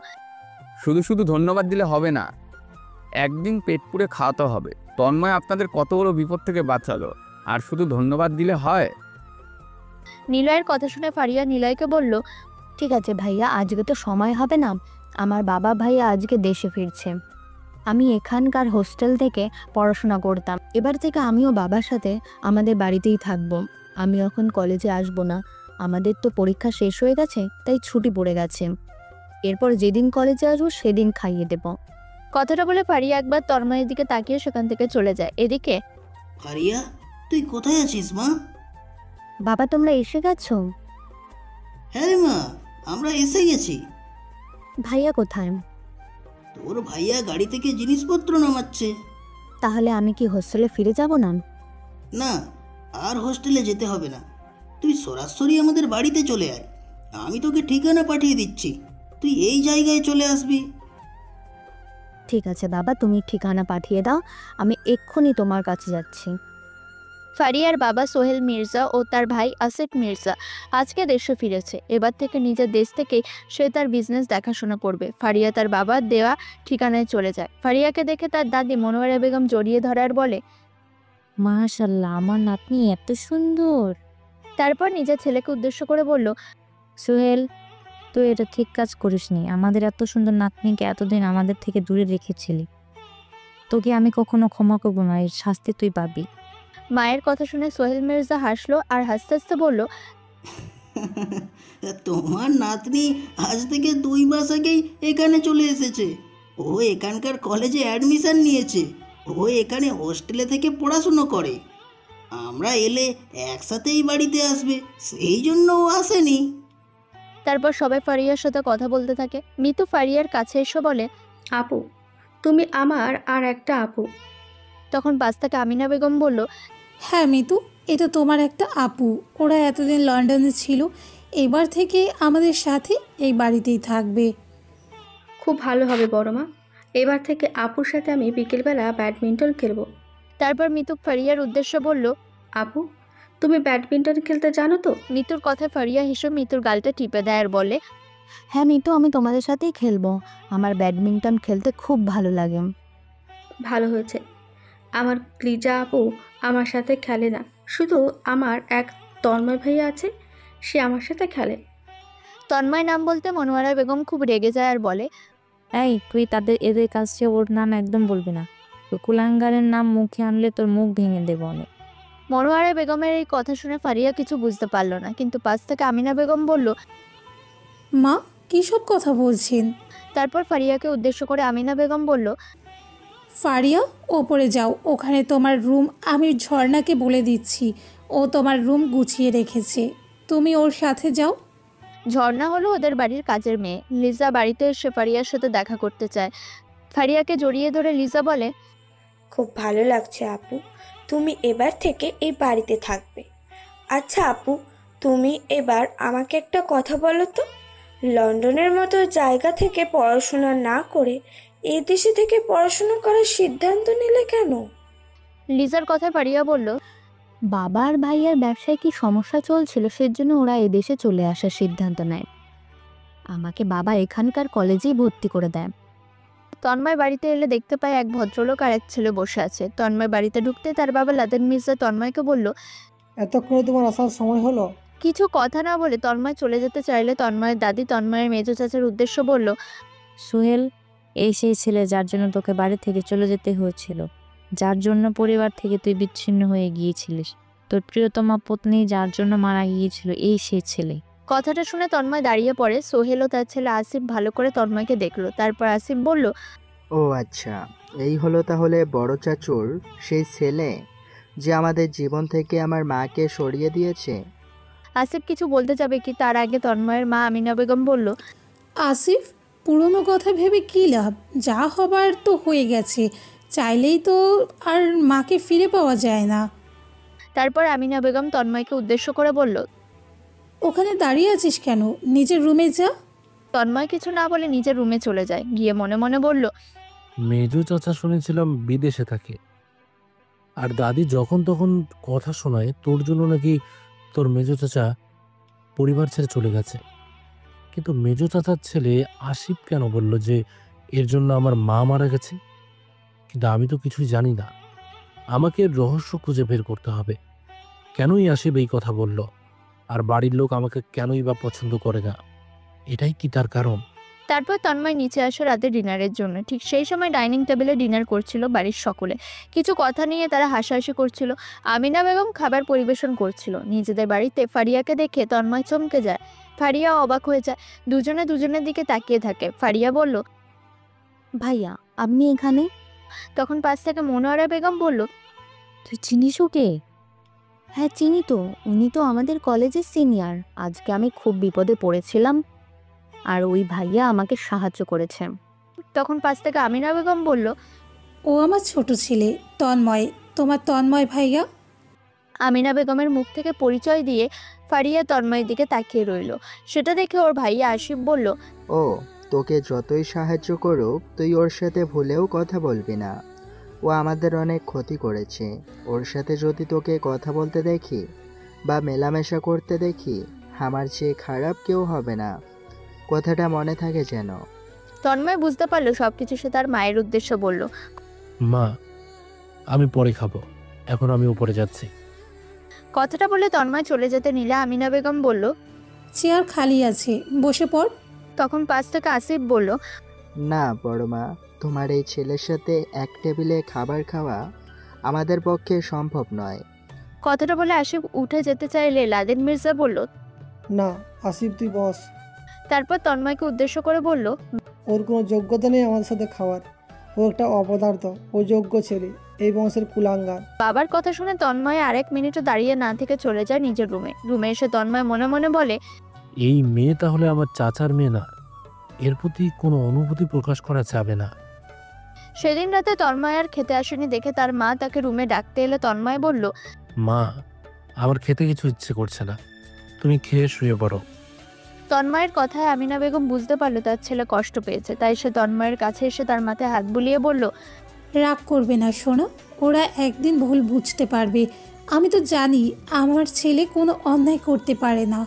শুধু শুধু ধন্যবাদ দিলে হবে না, একদিন পেট পুড়ে খাওয়াতে হবে। তন্ময় আপনাদের কত বড় বিপদ থেকে বাঁচালো, আর শুধু ধন্যবাদ দিলে হয়? নিলয়ের কথা শুনে ফারিয়া নিলয়কে বলল, ঠিক আছে ভাইয়া, আজকে তো সময় হবে না, আমার বাবা ভাইয়া আজকে দেশে ফিরছে। আমি এখানকার হোস্টেল থেকে পড়াশোনা করতাম, এবার থেকে আমিও বাবার সাথে আমাদের বাড়িতেই থাকবো। আমি এখন কলেজে আসবো না, আমাদের তো পরীক্ষা শেষ হয়ে গেছে, তাই ছুটি পড়ে গেছে। এরপর যেদিন কলেজে আসবো সেদিন খাইয়ে দেব। কথাটা বলে ফারিয়া একবার তন্ময়ের দিকে তাকিয়ে সেখান থেকে চলে যায়। এদিকে ফারিয়া, তুই কোথায় আছিস মা? বাবা তোমরা এসে গেছো? হ্যাঁ রে মা, আমরা এসে গেছি। ভাইয়া কোথায়? তোর ভাইয়া গাড়ি থেকে জিনিসপত্র নামাচ্ছে। তাহলে আমি কি হোস্টেলে ফিরে যাব না? না, আর হোস্টেলে যেতে হবে না, তুই সরাসরি আমাদের বাড়িতে চলে আয়। আমি তোকে ঠিকানা পাঠিয়ে দিচ্ছি, তুই এই জায়গায় চলে আসবি। ঠিক আছে বাবা, তুমি ঠিকানা পাঠিয়ে দাও, আমি এক্ষুনি তোমার কাছে যাচ্ছি। ফারিয়ার বাবা সোহেল মির্জা ও তার ভাই আসিফ মির্জা আজকে দেশে ফিরেছে। এবার থেকে নিজের দেশ থেকেই সে তার বিজনেস দেখাশোনা করবে। ফারিয়া তার বাবার দেওয়া ঠিকানায় চলে যায়। ফারিয়াকে দেখে তার দাদি মনোয়ারা বেগম জড়িয়ে ধরার বলে, মাশাআল্লাহ, আমার নাতনি এত সুন্দর। তারপর নিজের ছেলেকে উদ্দেশ্য করে বলল, সোহেল, তুই এটা ঠিক কাজ করিসনি। আমাদের এত সুন্দর নাতনিকে এতদিন আমাদের থেকে দূরে রেখেছিলি। তোকে আমি কখনো ক্ষমা করবো না, এর শাস্তি তুই পাবি। মায়ের কথা শুনে সোহেল মির্জা হাসলো আর হাসতে হাসতে বলল, তোমার নাতনি আজ থেকে 2 মাস আগেই এখানে চলে এসেছে। ও এখানকার কলেজে অ্যাডমিশন নিয়েছে। ও এখানে হোস্টেলে থেকে পড়াশুনো করে। আমরা এলে একসাথেই বাড়িতে আসবে, সেই জন্য ও আসেনি। তারপর সবাই ফারিয়ার সাথে কথা বলতে থাকে। মিতু ফারিয়ার কাছে এসে বলে, আপু, তুমি আমার আর একটা আপু। তখন পাশ থেকে আমিনা বেগম বলল, হ্যাঁ মিতু, এটা তোমার একটা আপু। ওরা এতদিন লন্ডনে ছিল, এবার থেকে আমাদের সাথে এই বাড়িতেই থাকবে। খুব ভালো হবে বড় মা, এবার থেকে আপুর সাথে আমি বিকেলবেলা ব্যাডমিন্টন খেলবো। তারপর মিতু ফারিয়ার উদ্দেশ্যে বলল, আপু, তুমি ব্যাডমিন্টন খেলতে জানো তো? মিতুর কথায় ফারিয়া হেসে মিতুর গালটা টিপে দেয় আর বলে, হ্যাঁ মিতু, আমি তোমাদের সাথেই খেলবো। আমার ব্যাডমিন্টন খেলতে খুব ভালো লাগে। ভালো হয়েছে। আমার ক্লিজা আপু আমার সাথে খেলে না, শুধু আমার এক তন্ময় ভাইয়া আছে, সে আমার সাথে খেলে। তন্ময় নাম বলতে মনোয়ারা বেগম খুব রেগে যায় আর বলে, এই তুই এদের কাছে ওর নাম একদম বলবি না। কুলাঙ্গারের নাম মুখে আনলে তোর মুখ ভেঙে দেবো অনেক। মনোয়ারা বেগমের এই কথা শুনে ফারিয়া কিছু বুঝতে পারল না, কিন্তু পাশ থেকে আমিনা বেগম বলল, মা কী সব কথা বলছেন? তারপর ফারিয়াকে উদ্দেশ্য করে আমিনা বেগম বলল, ফারিয়া, ওপরে যাও, ওখানে তোমার রুম। আমি ঝর্ণাকে বলে দিচ্ছি, ও তোমার রুম গুছিয়ে রেখেছে, তুমি ওর সাথে যাও। ঝর্ণা হলো ওদের বাড়ির কাজের মেয়ে। লিজা বাড়িতে এসে ফারিয়ার সাথে দেখা করতে চায়। ফারিয়াকে জড়িয়ে ধরে লিজা বলে, খুব ভালো লাগছে আপু, তুমি এবার থেকে এই বাড়িতে থাকবে। আচ্ছা আপু, তুমি এবার আমাকে একটা কথা বলো তো, লন্ডনের মতো জায়গা থেকে পড়াশোনা না করে এই দেশে থেকে পড়াশোনা করার সিদ্ধান্ত নিলে কেন? লিজার কথায় ফারিয়া বলল, বাবার ভাইয়ার ব্যবসায় কি সমস্যা চলছিল, সেজন্য ওরা এদেশে চলে আসার সিদ্ধান্ত নেয়। আমাকে বাবা এখানকার কলেজেই ভর্তি করে দেয়। তন্ময় বাড়িতে এলে দেখতে পায় এক ভদ্রলোক আর এক ছেলে বসে আছে। তন্ময় বাড়িতে ঢুকতে তার বাবা লাদেন মির্জা তন্ময়কে বলল, এতক্ষণে তোমার আসার সময় হলো? কিছু কথা না বলে তন্ময় চলে যেতে চাইলে তন্ময়ের দাদি তন্ময়ের মেজো চাচার উদ্দেশ্য বলল, সোহেল, এই সেই ছেলে যার জন্য তোকে বাড়ি থেকে চলে যেতে হয়েছিল, যার জন্য পরিবার থেকে তুই বিচ্ছিন্ন হয়ে গিয়েছিলিস, তোর প্রিয়তমা পত্নী যার জন্য মারা গিয়েছিল, এই সেই ছেলে। কথাটা শুনে তন্ময় দাঁড়িয়ে পড়ে। সোহেল ও তার ছেলে আসিফ ভালো করে তন্ময়কে দেখলো। তারপর আসিফ বলল, ও আচ্ছা, এই হলো তাহলে বড় চাচুর সেই ছেলে যে আমাদের জীবন থেকে আমার মাকে সরিয়ে দিয়েছে। আসিফ কিছু বলতে যাবে কি তার আগে তন্ময়ের মা আমিনা বেগম বলল, আসিফ, পুরনো কথা ভেবে কী লাভ? যা হবার তো হয়ে গেছে, চাইলেই তো আর মাকে ফিরে পাওয়া যায় না। তারপর আমিনা বেগম তন্ময়কে উদ্দেশ্য করে বলল, ওখানে দাঁড়িয়ে আছিস কেন? নিজের রুমে যা। তন্ময় কিছু না বলে নিজের রুমে চলে যায়। গিয়ে মনে মনে বলল, মেজো চাচা শুনেছিলাম বিদেশে থাকে, আর দাদি যখন তখন কথা শোনায় তোর জন্য নাকি তোর মেজো চাচা পরিবার ছেড়ে চলে গেছে। কিন্তু মেজো চাচার ছেলে আসিফ কেন বলল যে এর জন্য আমার মা মারা গেছে? কিন্তু আমি তো কিছুই জানি না। আমাকে এর রহস্য খুঁজে বের করতে হবে। কেনই আসিফ এই কথা বলল, আর বাড়ির লোক আমাকে কেনই বা পছন্দ করে না? এটাই কি তার কারণ? তারপর তন্ময় নিচে আসে রাতে ডিনারের জন্য। ঠিক সেই সময় ডাইনিং টেবিলে ডিনার করছিল বাড়ির সকলে। কিছু কথা নিয়ে তারা হাসাহাসি করছিল। আমিনা বেগম খাবার পরিবেশন করছিল। নিজেদের বাড়িতে ফারিয়াকে দেখে তন্ময় চমকে যায়। ফারিয়া অবাক হয়ে যায়। দুজনে দুজনের দিকে তাকিয়ে থাকে। ফারিয়া বলল, ভাইয়া আপনি এখানে? তখন পাশ থেকে মনোয়ারা বেগম বলল, তুই চিনিস ওকে? হ্যাঁ চিনি তো, উনি তো আমাদের কলেজের সিনিয়র। আজকে আমি খুব বিপদে পড়েছিলাম আর ওই ভাইয়া আমাকে সাহায্য করেছে। তখন পাশ থেকে আমিনা বেগম বলল, ও আমার ছোট ছেলে তন্ময়, তোমার তন্ময় ভাইয়া। আমিনা বেগমের মুখ থেকে পরিচয় দিয়ে ফারিয়া তন্ময়ের দিকে তাকিয়ে রইল। সেটা দেখে ওর ভাইয়া আসিফ বলল, ও তোকে যতই সাহায্য করুক তুই ওর সাথে ভুলেও কথা বলবি না। ও আমাদের অনেক ক্ষতি করেছে। ওর সাথে যদি তোকে কথা বলতে দেখি বা মেলামেশা করতে দেখি, আমার চেয়ে খারাপ কেউ হবে না। কথাটা মনে থাকে যেন। তন্ময় বুঝতে পারলো সবকিছু সে তার মায়ের উদ্দেশ্যে বলল। মা, আমি পরে খাবো, এখন আমি উপরে যাচ্ছি। কথাটা বলে তন্ময় চলে যেতে নিলে আমিনা বেগম বলল, চেয়ার খালি আছে, বসে পড়। তখন পাশ থেকে আসিফ বলল, না বড় মা, তোমার এই ছেলের সাথে এক টেবিলে খাবার খাওয়া আমাদের পক্ষে সম্ভব নয়। কথাটা বলে আসিফ উঠে যেতে চাইলে লাদেন মির্জা বলল, না আসিফ তুই বস। তারপর তন্ময়কে উদ্দেশ্য করে বলল, ওর কোনো যোগ্যতা নেই আমাদের সাথে খাওয়ার। ও একটা অপদার্থ, ও যোগ্য ছেলে, এই বংশের কুলাঙ্গার। বাবার কথা শুনে তন্ময় আরেক মিনিটও দাঁড়িয়ে না থেকে চলে যায় নিজের রুমে এসে তন্ময় মনে মনে বলে, এই মেয়ে তাহলে আমার চাচার মেয়ে না? এর প্রতি কোনো অনুভূতি প্রকাশ করা যাবে না। সেদিন রাতে তন্ময় আর খেতে আসেনি দেখে তার মা তাকে রুমে ডাকতে এলে তন্ময় বলল, মা, আমার খেতে কিছু ইচ্ছে করছে না, তুমি খেয়ে শুয়ে পড়ো। তন্ময়ের কথায় আমিনা বেগম বুঝতে পারলো তার ছেলে কষ্ট পেয়েছে। তাই সে তন্ময়ের কাছে এসে তার মাথায় হাত বুলিয়ে বলল, রাগ করবে না শোনো, ওরা একদিন ভুল বুঝতে পারবে। আমি তো জানি আমার ছেলে কোনো অন্যায় করতে পারে না।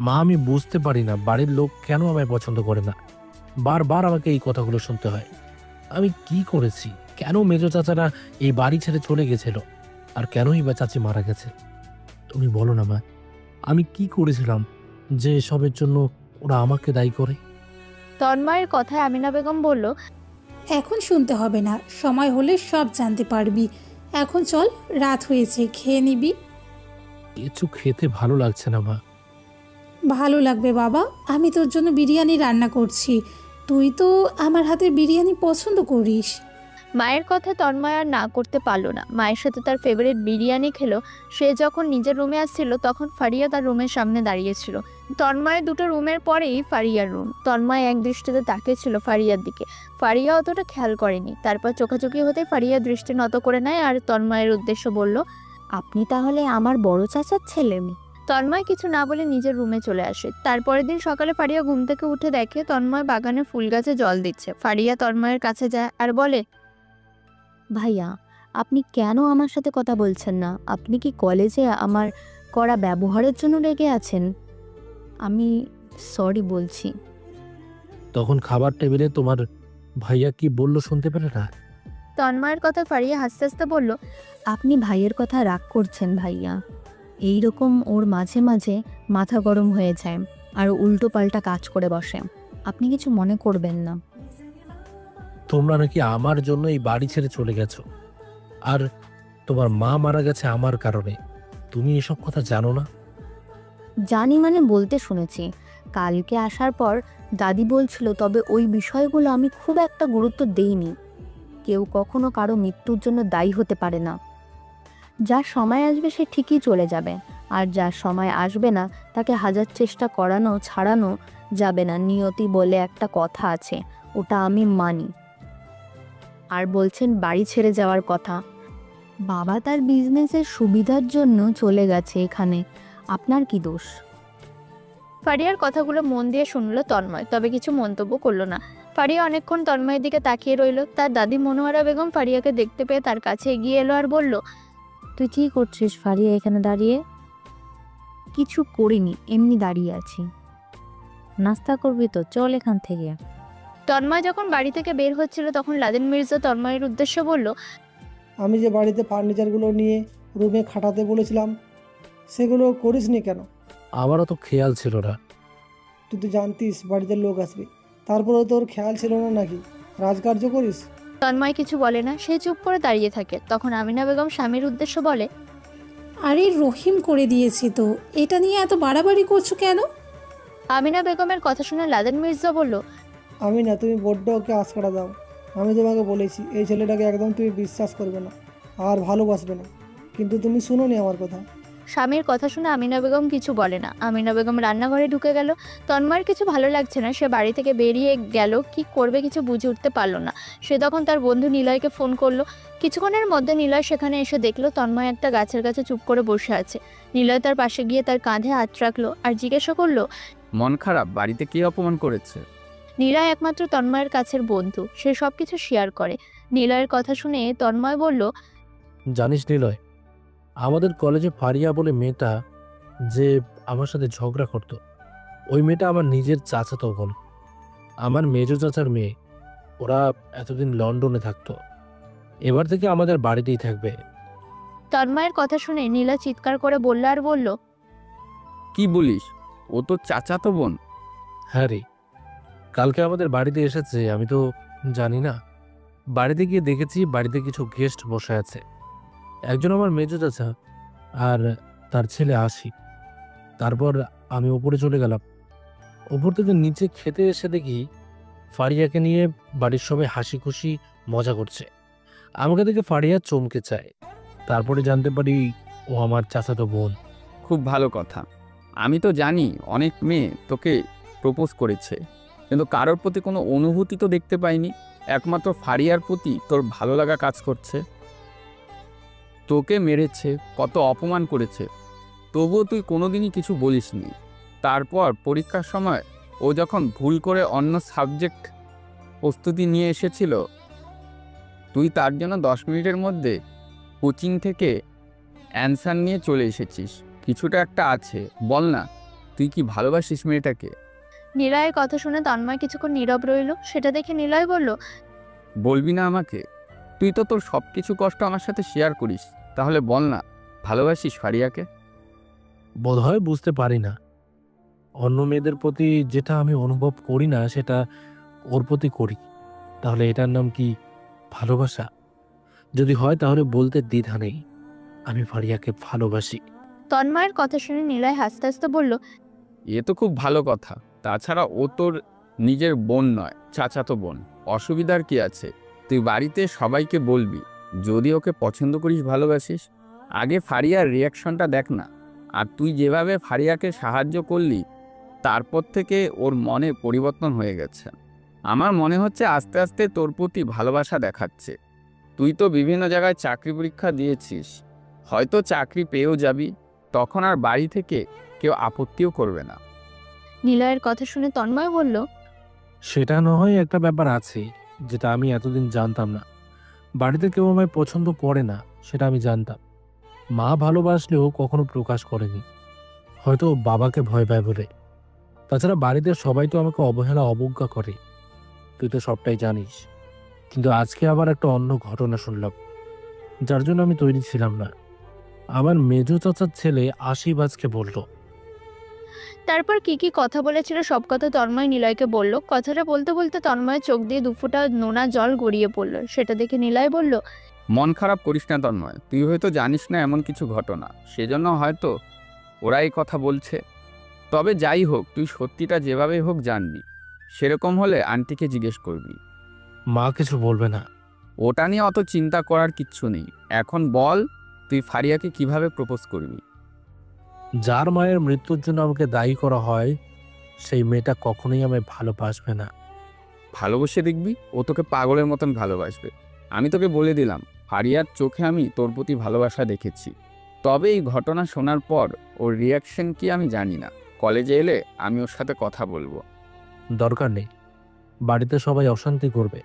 মা, আমি বুঝতে পারি না বাড়ির লোক কেন আমায় পছন্দ করে না। বারবার আমাকে এই কথাগুলো শুনতে হয়। আমি কি করেছি? কেন মেজো চাচারা এই বাড়ি ছেড়ে চলে গেছিল? আর কেনই বা চাচি মারা গেছে? তুমি বলো না মা, আমি কি করেছিলাম যে এসবের জন্য ওরা আমাকে দায়ী করে? তন্ময়ের কথায় আমিনা বেগম বলল, এখন শুনতে হবে না, সময় হলে সব জানতে পারবি। এখন চল, রাত হয়েছে, খেয়ে নিবি। কিছু খেতে ভালো লাগছে না মা। ভালো লাগবে বাবা, আমি তোর জন্য বিরিয়ানি রান্না করছি। তুই তো আমার হাতের বিরিয়ানি পছন্দ করিস। মায়ের কথা তন্ময় আর না করতে পারলো না। মায়ের সাথে তার ফেভারিট বিরিয়ানি খেলো। সে যখন নিজের রুমে আসছিল তখন ফারিয়া তার রুমের সামনে দাঁড়িয়েছিল। তন্ময়ের দুটো রুমের পরেই ফারিয়ার রুম। তন্ময় এক দৃষ্টিতে তাকিয়েছিল ফারিয়ার দিকে। ফারিয়া অতটা খেয়াল করেনি। তারপর চোখাচোখি হতে ফারিয়া দৃষ্টি নত করে নেয় আর তন্ময়ের উদ্দেশ্য বলল, আপনি তাহলে আমার বড় চাচার ছেলে? তন্ময় কিছু না বলে নিজের রুমে চলে আসে। তারপরের দিন সকালে ফারিয়া ঘুম থেকে উঠে দেখে তন্ময় বাগানে ফুল গাছে জল দিচ্ছে। ফারিয়া তন্ময়ের কাছে যায় আর বলে, ভাইয়া আপনি কেন আমার সাথে কথা বলছেন না? আপনি কি কলেজে আমার করা ব্যবহারের জন্য রেগে আছেন? আমি সরি বলছি। তখন খাবার টেবিলে তোমার ভাইয়া কি বললো শুনতে পেলে না? তন্ময়ের কথা ফারিয়া হাসতে হাসতে বলল, আপনি ভাইয়ের কথা রাগ করছেন ভাইয়া। এই রকম ওর মাঝে মাঝে মাথা গরম হয়ে যায় আর উল্টো পাল্টা কাজ করে বসে। আপনি কিছু মনে করবেন না। তোমরা নাকি আমার জন্য এই বাড়ি ছেড়ে চলে গেছো, আর তোমার মা মারা গেছে আমার কারণে। তুমি এসব কথা জানো না? জানি মানে বলতে শুনেছি। কালকে আসার পর দাদি বলছিল, তবে ওই বিষয়গুলো আমি খুব একটা গুরুত্ব দেইনি। কেউ কখনো কারো মৃত্যুর জন্য দায়ী হতে পারে না। যার সময় আসবে সে ঠিকই চলে যাবে, আর যার সময় আসবে না তাকে হাজার চেষ্টা করানো ছাড়ানো যাবে না। নিয়তি বলে একটা কথা আছে, ওটা আমি মানি। আর বলছেন বাড়ি ছেড়ে যাওয়ার কথা। বাবা তার বিজনেসের সুবিধার জন্য চলে গেছে এখানে, আপনার কি দোষ? ফারিয়ার কথাগুলো মন দিয়ে শুনলো তন্ময়, তবে কিছু মন্তব্য করলো না। ফারিয়া অনেকক্ষণ তন্ময়ের দিকে তাকিয়ে রইল। তার দাদি মনোয়ারা বেগম ফারিয়াকে দেখতে পেয়ে তার কাছে এগিয়ে এলো আর বলল, তুই কি করছিস ফারিয়া এখানে দাঁড়িয়ে? কিছু করিনি, এমনি দাঁড়িয়ে আছি। নাস্তা করবি তো? চল এখান থেকে। তন্ময় যখন বাড়ি থেকে বের হচ্ছিল তখন লাদেন মির্জা তন্ময়ের উদ্দেশ্যে বলল, আমি যে বাড়িতে ফার্নিচারগুলো নিয়ে রুমে খাটাতে বলেছিলাম সেগুলো করিসনি কেন? আমারও তো খেয়াল ছিল না। তুই তো জানতিস বাড়িতে লোক আসবে, তারপরেও তোর খেয়াল ছিল না নাকি রাজকার্য করিস? তন্ময় কিছু বলে না, সে চুপ করে দাঁড়িয়ে থাকে। তখন আমিনা বেগম স্বামীর উদ্দেশ্য বলে, আরে রহিম করে দিয়েছি তো, এটা নিয়ে এত বাড়াবাড়ি করছো কেন? আমিনা বেগমের কথা শুনে লাদেন মির্জা বলল, আমি না, তুমি বড্ড ওকে আশকারা দাও। আমি তোমাকে বলেছি এই ছেলেটাকে একদম তুমি বিশ্বাস করবে না আর ভালোবাসবে না, কিন্তু তুমি শুনোনি আমার কথা। স্বামীর কথা শুনে আমিনা বেগম কিছু বলে না। আমিনা বেগম রান্নাঘরে ঢুকে গেল। তন্ময়ের কিছু ভালো লাগছে না, সে বাড়ি থেকে বেরিয়ে গেল। কি করবে কিছু বুঝে উঠতে পারলো না। সে তখন তার বন্ধু নিলয়কে ফোন করলো। কিছুক্ষণের মধ্যে নিলয় সেখানে এসে দেখলো তন্ময় একটা গাছের কাছে চুপ করে বসে আছে। নিলয় তার পাশে গিয়ে তার কাঁধে হাত রাখলো আর জিজ্ঞাসা করলো, মন খারাপ? বাড়িতে কে অপমান করেছে? নিলয় একমাত্র তন্ময়ের কাছের বন্ধু, সে সবকিছু শেয়ার করে। নিলয়ের কথা শুনে তন্ময় বলল, জানিস নিলয়, আমাদের কলেজে ফারিয়া বলে মেয়েটা যে আমার সাথে ঝগড়া করতো, ওই মেয়েটা আমার নিজের চাচাতো বোন, আমার মেজো চাচার মেয়ে। ওরা এতদিন লন্ডনে থাকতো, এবার থেকে আমাদের বাড়িতেই থাকবে। তন্ময়ের কথা শুনে নিলয় চিৎকার করে বলল আর বলল, কি বলিস? ও তো চাচাতো বোন? হ্যাঁ রে, কালকে আমাদের বাড়িতে এসেছে, আমি তো জানি না। বাড়িতে গিয়ে দেখেছি বাড়িতে কিছু গেস্ট বসে আছে, একজন আমার মেজো চাচা আর তার ছেলে আসি। তারপর আমি ওপরে চলে গেলাম। ওপর থেকে নিচে খেতে এসে দেখি ফারিয়াকে নিয়ে বাড়ির সবাই হাসি খুশি মজা করছে। আমাকে দেখে ফারিয়া চমকে চায়, তারপরে জানতে পারি ও আমার চাচাতো বোন। খুব ভালো কথা। আমি তো জানি অনেক মেয়ে তোকে প্রপোজ করেছে, কিন্তু কারোর প্রতি কোনো অনুভূতি তো দেখতে পাইনি। একমাত্র ফারিয়ার প্রতি তোর ভালো লাগা কাজ করছে। তোকে মেরেছে, কত অপমান করেছে, তবুও তুই কোনোদিনই কিছু বলিসনি। তারপর পরীক্ষার সময় ও যখন ভুল করে অন্য সাবজেক্ট প্রস্তুতি নিয়ে এসেছিল, তুই তার জন্য 10 মিনিটের মধ্যে কোচিং থেকে অ্যান্সার নিয়ে চলে এসেছিস। কিছুটা একটা আছে, বল না, তুই কি ভালোবাসিস মেয়েটাকে? নিলয়ের কথা শুনে তন্ময় কিছুক্ষণ নীরব রইল। সেটা দেখে নিলয় বলল, বলবি না আমাকে? তুই তো তোর সব কিছু কষ্ট আমার সাথে শেয়ার করিস, তাহলে বল না, ভালোবাসিস ফারিয়াকে? বোধহয় বুঝতে পারি না। অন্য মেয়েদের প্রতি যেটা আমি অনুভব করি না সেটা ওর প্রতি করি, তাহলে এটার নাম কি ভালোবাসা? যদি হয় তাহলে বলতে দ্বিধা নেই, আমি ফারিয়াকে ভালোবাসি। তন্ময়ের কথা শুনে নিলয় হাসতে হাসতে বলল, এ তো খুব ভালো কথা। তাছাড়া ও তোর নিজের বোন নয়, চাচাতো বোন। অসুবিধার কি আছে? তুই বাড়িতে সবাইকে বলবি যদি ওকে পছন্দ করিস, ভালোবাসিস। আগে ফারিয়ার রিয়াকশনটা দেখ না। আর তুই যেভাবে ফারিয়াকে সাহায্য করলি, তারপর থেকে ওর মনে পরিবর্তন হয়ে গেছে। আমার মনে হচ্ছে আস্তে আস্তে তোর প্রতি ভালোবাসা দেখাচ্ছে। তুই তো বিভিন্ন জায়গায় চাকরি পরীক্ষা দিয়েছিস, হয়তো চাকরি পেয়েও যাবি, তখন আর বাড়ি থেকে কেউ আপত্তিও করবে না। নিলয়ের কথা শুনে তন্ময় বলল, সেটা না হয় একটা ব্যাপার আছে যেটা আমি এতদিন জানতাম না। বাড়িতে কেউ আমায় পছন্দ করে না সেটা আমি জানতাম, মা ভালোবাসলেও কখনো প্রকাশ করেনি, হয়তো বাবাকে ভয় পায় বলে। তাছাড়া বাড়িতে সবাই তো আমাকে অবহেলা অবজ্ঞা করে, তুই তো সবটাই জানিস। কিন্তু আজকে আবার একটা অন্য ঘটনা শুনলাম, যার জন্য আমি তৈরি ছিলাম না। আমার মেজো চাচার ছেলে আশীর্বাদকে বলল। তারপর কি কি কথা বলেছিল সব কথা তন্ময় নিলয়কে বলল। কথাটা বলতে বলতে তন্ময়ের চোখ দিয়ে দুফোঁটা নোনা জল গড়িয়ে পড়ল। সেটা দেখে নিলয় বলল, মন খারাপ করিস না তন্ময়, তুই হয়তো জানিস না এমন কিছু ঘটনা, সেজন্য হয়তো ওরা এই কথা বলছে। তবে যাই হোক, তুই সত্যিটা যেভাবেই হোক জানবি। সেরকম হলে আন্টিকে জিজ্ঞেস করবি। মা কিছু বলবে না? ওটা নিয়ে অত চিন্তা করার কিচ্ছু নেই। এখন বল, তুই ফারিয়াকে কিভাবে প্রপোজ করবি? যার মায়ের মৃত্যুর জন্য আমাকে দায়ী করা হয়, সেই মেয়েটা কখনোই আমায় ভালোবাসবে না। ভালোবেসে দেখবি, ও তোকে পাগলের মতন ভালোবাসবে। আমি তোকে বলে দিলাম, ফারিয়ার চোখে আমি তোর প্রতি ভালোবাসা দেখেছি। তবে এই ঘটনা শোনার পর ওর রিয়াকশন কি আমি জানি না। কলেজে এলে আমি ওর সাথে কথা বলবো। দরকার নেই, বাড়িতে সবাই অশান্তি করবে,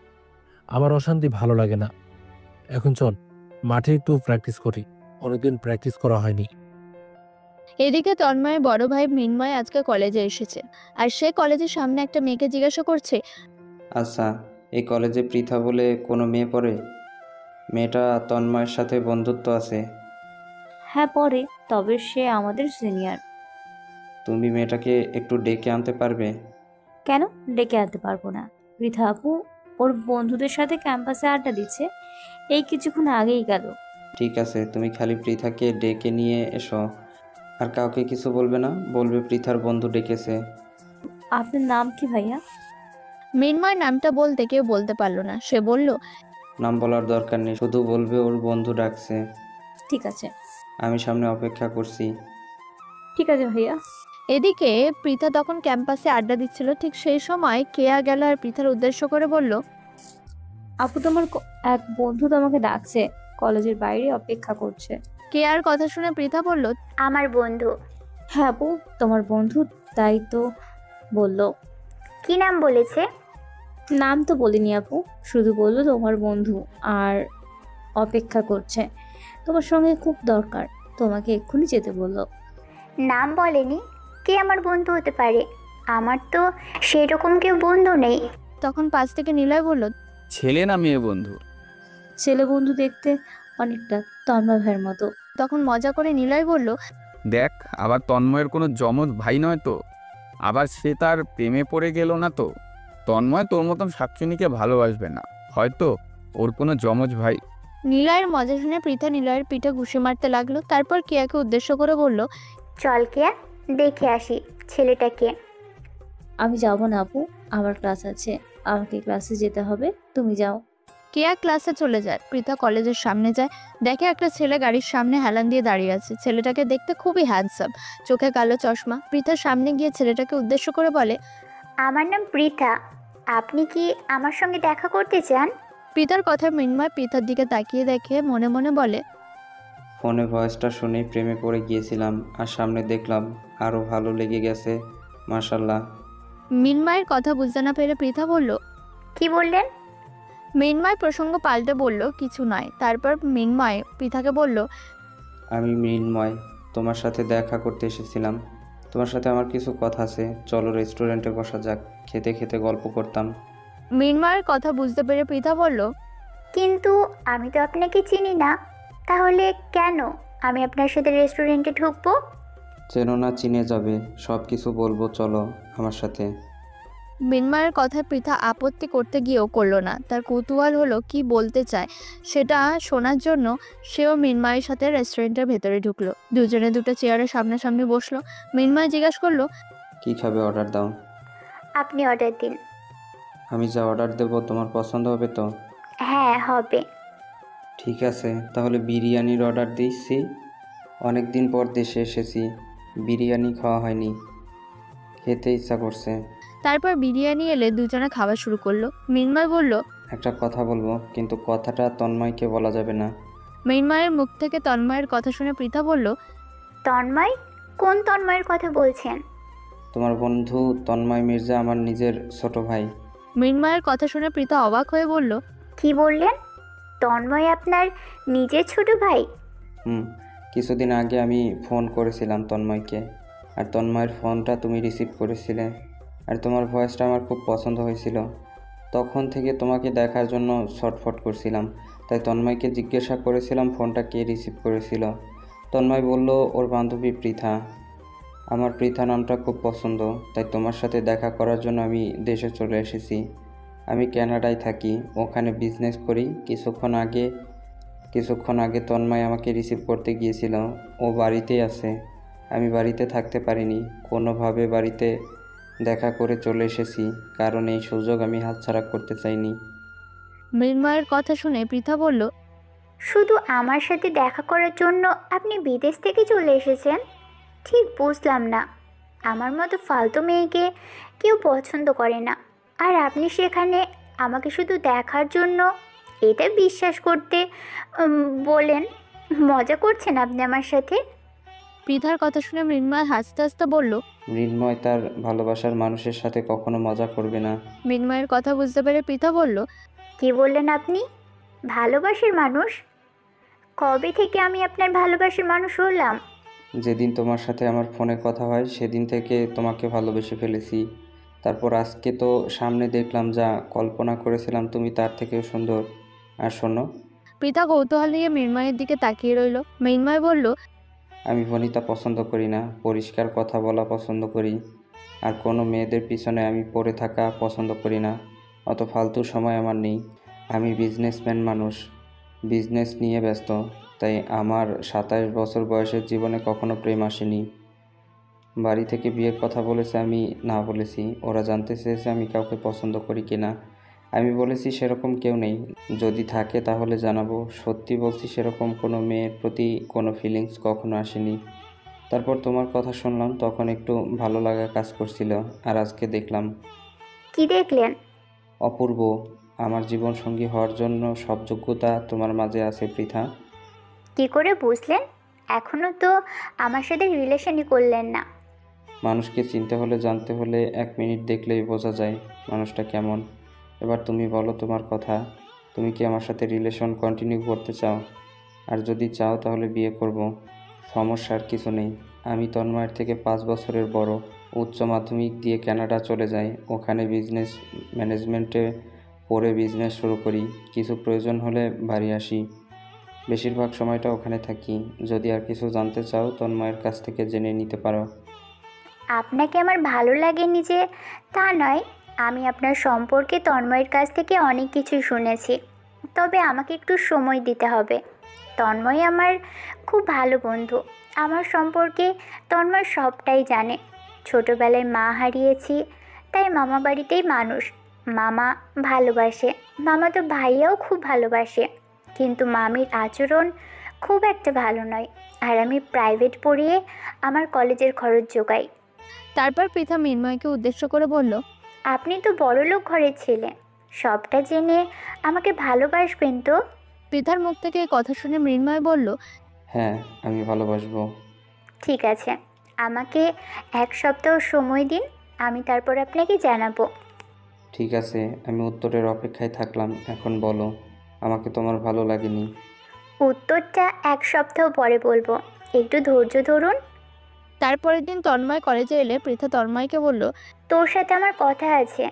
আমার অশান্তি ভালো লাগে না। এখন চল মাঠে একটু প্র্যাকটিস করি, অনেকদিন প্র্যাকটিস করা হয়নি। এদিকে তন্ময়ের বড় ভাই মৃন্ময় আজকে কলেজে এসেছে, আর সে কলেজের সামনে একটা মেয়েকে জিজ্ঞাসা করছে, আচ্ছা, এই কলেজে পৃথা বলে কোনো মেয়ে পড়ে? মেয়েটা তন্ময়ের সাথে বন্ধুত্ব আছে। হ্যাঁ পরে, তবে সে আমাদের সিনিয়র। তুমি মেয়েটাকে একটু ডেকে আনতে পারবে? কেন? ডেকে আনতে পারবো না। পৃথা আপু ওর বন্ধুদের সাথে ক্যাম্পাসে আড্ডা দিচ্ছে, এই কিছুক্ষণ আগেই গেল। ঠিক আছে, তুমি খালি পৃথাকে ডেকে নিয়ে এসো, আর কাউকে কিছু বলবে না, বলবে পৃথার বন্ধু ডেকেছে। আপনার নাম কি ভাইয়া? মৃন্ময় নামটা বলতে কেউ বলতে পারলো না। সে বলল, নাম বলার দরকার নেই, শুধু বলবে ওর বন্ধু ডাকছে। ঠিক আছে। আমি সামনে অপেক্ষা করছি। ঠিক আছে ভাইয়া। এদিকে পৃথা তখন ক্যাম্পাসে আড্ডা দিচ্ছিল। ঠিক সেই সময় কেয়া গেল আর পৃথার উদ্দেশ্য করে বলল, আপু তোমার এক বন্ধু তোমাকে ডাকছে, কলেজের বাইরে অপেক্ষা করছে। কেয়ার কথা শুনে পৃথা বলল, আমার বন্ধু? হ্যাঁ আপু, তোমার বন্ধু, তাই তো বললো। কি নাম বলেছে? নাম তো বলিনি আপু, শুধু বললো তোমার বন্ধু আর অপেক্ষা করছে, তোমার সঙ্গে খুব দরকার, তোমাকে এক্ষুনি যেতে বললো। নাম বলেনি? কে আমার বন্ধু হতে পারে? আমার তো সেরকম কেউ বন্ধু নেই। তখন পাশ থেকে নিলয় বলল, ছেলে না মেয়ে বন্ধু? ছেলে বন্ধু, দেখতে অনেকটা তন্ময় ভাইয়ের মতো। তখন মজা করে নিলয় বলল, দেখ, আবার তন্ময়ের কোনো যমজ ভাই নয় তো? আবার সে তার প্রেমে পড়ে গেল না তো? তন্ময় তোর মতন শাকচুনিকে ভালোবাসবে না, হয়তো ওর কোনো যমজ ভাই। নিলয়ের মজা শুনে পৃথা নিলয়ের পিঠে ঘুষি মারতে লাগলো। তারপর কেয়াকে উদ্দেশ্য করে বলল, চল কেয়া, দেখে আসি ছেলেটাকে। আমি যাব না আপু, আমার ক্লাস আছে, আমাকে ক্লাসে যেতে হবে, তুমি যাও। কেয়া ক্লাসে চলে যায়। পৃথা কলেজের সামনে যায়, দেখে একটা ছেলে গাড়ির সামনে হেলান দিয়ে দাঁড়িয়ে আছে। ছেলেটাকে দেখতে খুবই হ্যান্ডসাম, চোখে কালো চশমা। পৃথার সামনে গিয়ে ছেলেটাকে উদ্দেশ্য করে বলে, আমার নাম পৃথা, আপনি কি আমার সঙ্গে দেখা করতে চান? পৃথার কথা মৃন্ময় পৃথার দিকে তাকিয়ে দেখে মনে মনে বলে, ফোনে ভয়েসটা শুনে প্রেমে পড়ে গিয়েছিলাম, আর সামনে দেখলাম আরও ভালো লেগে গেছে, মাশাল্লাহ। মৃন্ময়ের কথা বুঝতে না পেরে পৃথা বলল, কি বললেন? মৃন্ময় প্রসঙ্গ পাল্টে বলল, কিছু নয়। তারপর মৃন্ময় পৃথাকে বলল, আমি মৃন্ময়, তোমার সাথে দেখা করতে এসেছিলাম। তোমার সাথে আমার কিছু কথা আছে, চলো রেস্টুরেন্টে বসা যাক, খেতে খেতে গল্প করতাম। মৃন্ময়ের কথা বুঝতে পেরে পৃথা বলল, কিন্তু আমি তো আপনাকে চিনি না, তাহলে কেন আমি আপনার সাথে রেস্টুরেন্টে ঢুকবো? চেনো না, চিনে যাবে, সব কিছু বলবো, চলো আমার সাথে। মৃন্ময়ের কথায় পৃথা আপত্তি করতে গিয়েও করলো না। তার কৌতূহল হলো কি বলতে চায় সেটা শোনার জন্য সেও মৃন্ময়ের সাথে রেস্টুরেন্টের ভেতরে ঢুকলো। দুজনে দুটো চেয়ারের সামনাসামনি বসলো। মৃন্ময় জিজ্ঞাসা করলো, কি খাবে, অর্ডার দাও। আপনি অর্ডার দিন। আমি যা অর্ডার দেবো তোমার পছন্দ হবে তো? হ্যাঁ, হবে। ঠিক আছে, তাহলে বিরিয়ানির অর্ডার দিচ্ছি। অনেক দিন পর দেশে এসেছি, বিরিয়ানি খাওয়া হয়নি, খেতে ইচ্ছা করছে। তারপর বিরিয়ানি এলে দুজনে খাওয়া শুরু করলো। মৃন্ময় বলল, একটা কথা বলবো, কিন্তু কথাটা তন্ময়কে বলা যাবে না। মৃন্ময়ের মুখ থেকে তন্ময়ের কথা শুনে পৃথা বলল, তন্ময়? কোন তন্ময়ের কথা বলছেন? তোমার বন্ধু তন্ময় মির্জা, আমার নিজের ছোট ভাই। মৃন্ময়ের কথা শুনে পৃথা অবাক হয়ে বলল, কি বললেন? তন্ময় আপনার নিজের ছোট ভাই? কিছুদিন আগে আমি ফোন করেছিলাম তন্ময়কে, আর তন্ময়ের ফোনটা তুমি রিসিভ করেছিলে, আর তোমার ভয়েসটা আমার খুব পছন্দ হয়েছিল। তখন থেকে তোমাকে দেখার জন্য ছটফট করছিলাম, তাই তন্ময়কে জিজ্ঞাসা করেছিলাম ফোনটা কে রিসিভ করেছিল। তন্ময় বলল ওর বান্ধবী পৃথা। আমার পৃথা নামটা খুব পছন্দ, তাই তোমার সাথে দেখা করার জন্য আমি দেশে চলে এসেছি। আমি কানাডায় থাকি, ওখানে বিজনেস করি। কিছুক্ষণ আগে তন্ময় আমাকে রিসিভ করতে গিয়েছিল, ও বাড়িতেই আছে। আমি বাড়িতে থাকতে পারিনি, কোনোভাবে বাড়িতে দেখা করে চলে এসেছি, কারণ এই সুযোগ আমি হাতছাড়া করতে চাইনি। মৃন্ময়ের কথা শুনে পৃথা বলল, শুধু আমার সাথে দেখা করার জন্য আপনি বিদেশ থেকে চলে এসেছেন? ঠিক বুঝলাম না। আমার মতো ফালতু মেয়েকে কেউ পছন্দ করে না, আর আপনি সেখানে আমাকে শুধু দেখার জন্য, এটা বিশ্বাস করতে বলেন? মজা করছেন আপনি আমার সাথে? পৃথার কথা শুনে মৃন্ময় হাসতে হাসতে বলল, মৃন্ময় তার ভালোবাসার মানুষের সাথে কখনো মজা করবে না। মৃন্ময়ের কথা বুঝতে পেরে পৃথা বলল, কি বললেন আপনি? ভালোবাসার মানুষ? কবে থেকে আমি আপনার ভালোবাসার মানুষ হলাম? যেদিন তোমার সাথে আমার ফোনে কথা হয় সেদিন থেকে তোমাকে ভালোবেসে ফেলেছি। তারপর আজকে তো সামনে দেখলাম, যা কল্পনা করেছিলাম তুমি তার থেকেও সুন্দর। আর শোনো। পৃথা কৌতূহল নিয়ে মৃন্ময়ের দিকে তাকিয়ে রইল। মৃন্ময় বলল, আমি বনিতা পছন্দ করি না, পরিষ্কার কথা বলা পছন্দ করি। আর কোনো মেয়েদের পিছনে আমি পড়ে থাকা পছন্দ করি না। অত ফালতু সময় আমার নেই। আমি বিজনেসম্যান মানুষ, বিজনেস নিয়ে ব্যস্ত। তাই আমার 27 বছর বয়সের জীবনে কখনো প্রেম আসেনি। বাড়ি থেকে বিয়ের কথা বলেছে, আমি না বলেছি। ওরা জানতে চেয়েছে আমি কাউকে পছন্দ করি কি না। আমি বলেছি সেরকম কেউ নেই, যদি থাকে তাহলে জানাবো। সত্যি বলছি, সেরকম কোনো মেয়ের প্রতি কোনো ফিলিংস কখনো আসেনি। তারপর তোমার কথা শুনলাম, তখন একটু ভালো লাগা কাজ করছিল। আর আজকে দেখলাম। কি দেখলেন? অপূর্ব। আমার জীবনসঙ্গী হওয়ার জন্য সব যোগ্যতা তোমার মাঝে আছে পৃথা। কি করে বুঝলেন? এখনো তো আমার সাথে রিলেশনই করলেন না। মানুষকে চিনতে হলে, জানতে হলে 1 মিনিট দেখলেই বোঝা যায় মানুষটা কেমন। এবার তুমি বলো তোমার কথা। তুমি কি আমার সাথে রিলেশন কন্টিনিউ করতে চাও? আর যদি চাও তাহলে বিয়ে করব। সমস্যার কিছু নেই। আমি তন্ময়ের থেকে 5 বছরের বড়। উচ্চ মাধ্যমিক দিয়ে কানাডা চলে যাই। ওখানে বিজনেস ম্যানেজমেন্টে পড়ে বিজনেস শুরু করি। কিছু প্রয়োজন হলে বাড়ি আসি। বেশিরভাগ সময়টা ওখানে থাকি। যদি আর কিছু জানতে চাও তন্ময়ের কাছ থেকে জেনে নিতে পারো। আপনাকে আমার ভালো লাগেনি যে তা নয়, আমি আপনার সম্পর্কে তন্ময়ের কাছ থেকে অনেক কিছু শুনেছি। তবে আমাকে একটু সময় দিতে হবে। তন্ময় আমার খুব ভালো বন্ধু। আমার সম্পর্কে তন্ময় সবটাই জানে। ছোটোবেলায় মা হারিয়েছি, তাই মামা বাড়িতেই মানুষ। মামা ভালোবাসে, মামা তো ভাইয়াও খুব ভালোবাসে, কিন্তু মামির আচরণ খুব একটা ভালো নয়। আর আমি প্রাইভেট পড়িয়ে আমার কলেজের খরচ জোগাই। তারপর পৃথা মৃন্ময়কে উদ্দেশ্য করে বলল, আপনি তো বড়লোক ঘরের ছেলে, সবটা জেনে আমাকে ভালোবাসবেন তো? পৃথার মুখ থেকে এই কথা শুনে মৃন্ময় বলল, হ্যাঁ, আমি ভালোবাসবো। ঠিক আছে, আমাকে 1 সপ্তাহ সময় দিন, আমি তারপর আপনাকে জানাবো। ঠিক আছে, আমি উত্তরের অপেক্ষায় থাকলাম। এখন বলো, আমাকে তোমার ভালো লাগেনি? উত্তরটা 1 সপ্তাহ পরে বলবো, একটু ধৈর্য ধরুন। তারপরের দিন তন্ময় কলেজে এলে পৃথা তন্ময়কে বলল, তোর সাথে আমার কথা আছে।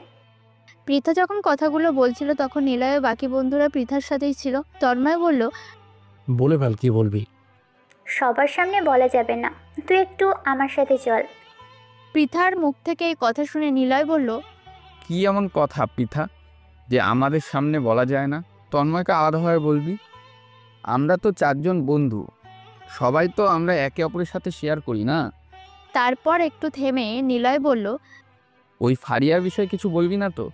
পৃথা যখন কথাগুলো বলছিল তখন নিলয় ও বাকি বন্ধুরা পৃথার সাথেই ছিল। তন্ময় বলল, বলে ফেল, কি বলবি? সবার সামনে বলা যাবে না, তুই একটু আমার সাথে চল। পৃথার মুখ থেকে এই কথা শুনে নিলয় বলল, কি এমন কথা পৃথা যে আমাদের সামনে বলা যায় না? তন্ময়কে আলাদাভাবে বলবি। আমরা তো 4 জন বন্ধু, সবাই তো আমরা একে অপরের সাথে শেয়ার করি না? তারপর একটু থেমে নিলয় বলল, ওই ফারিয়ার বিষয়ে কিছু বলবি না তো?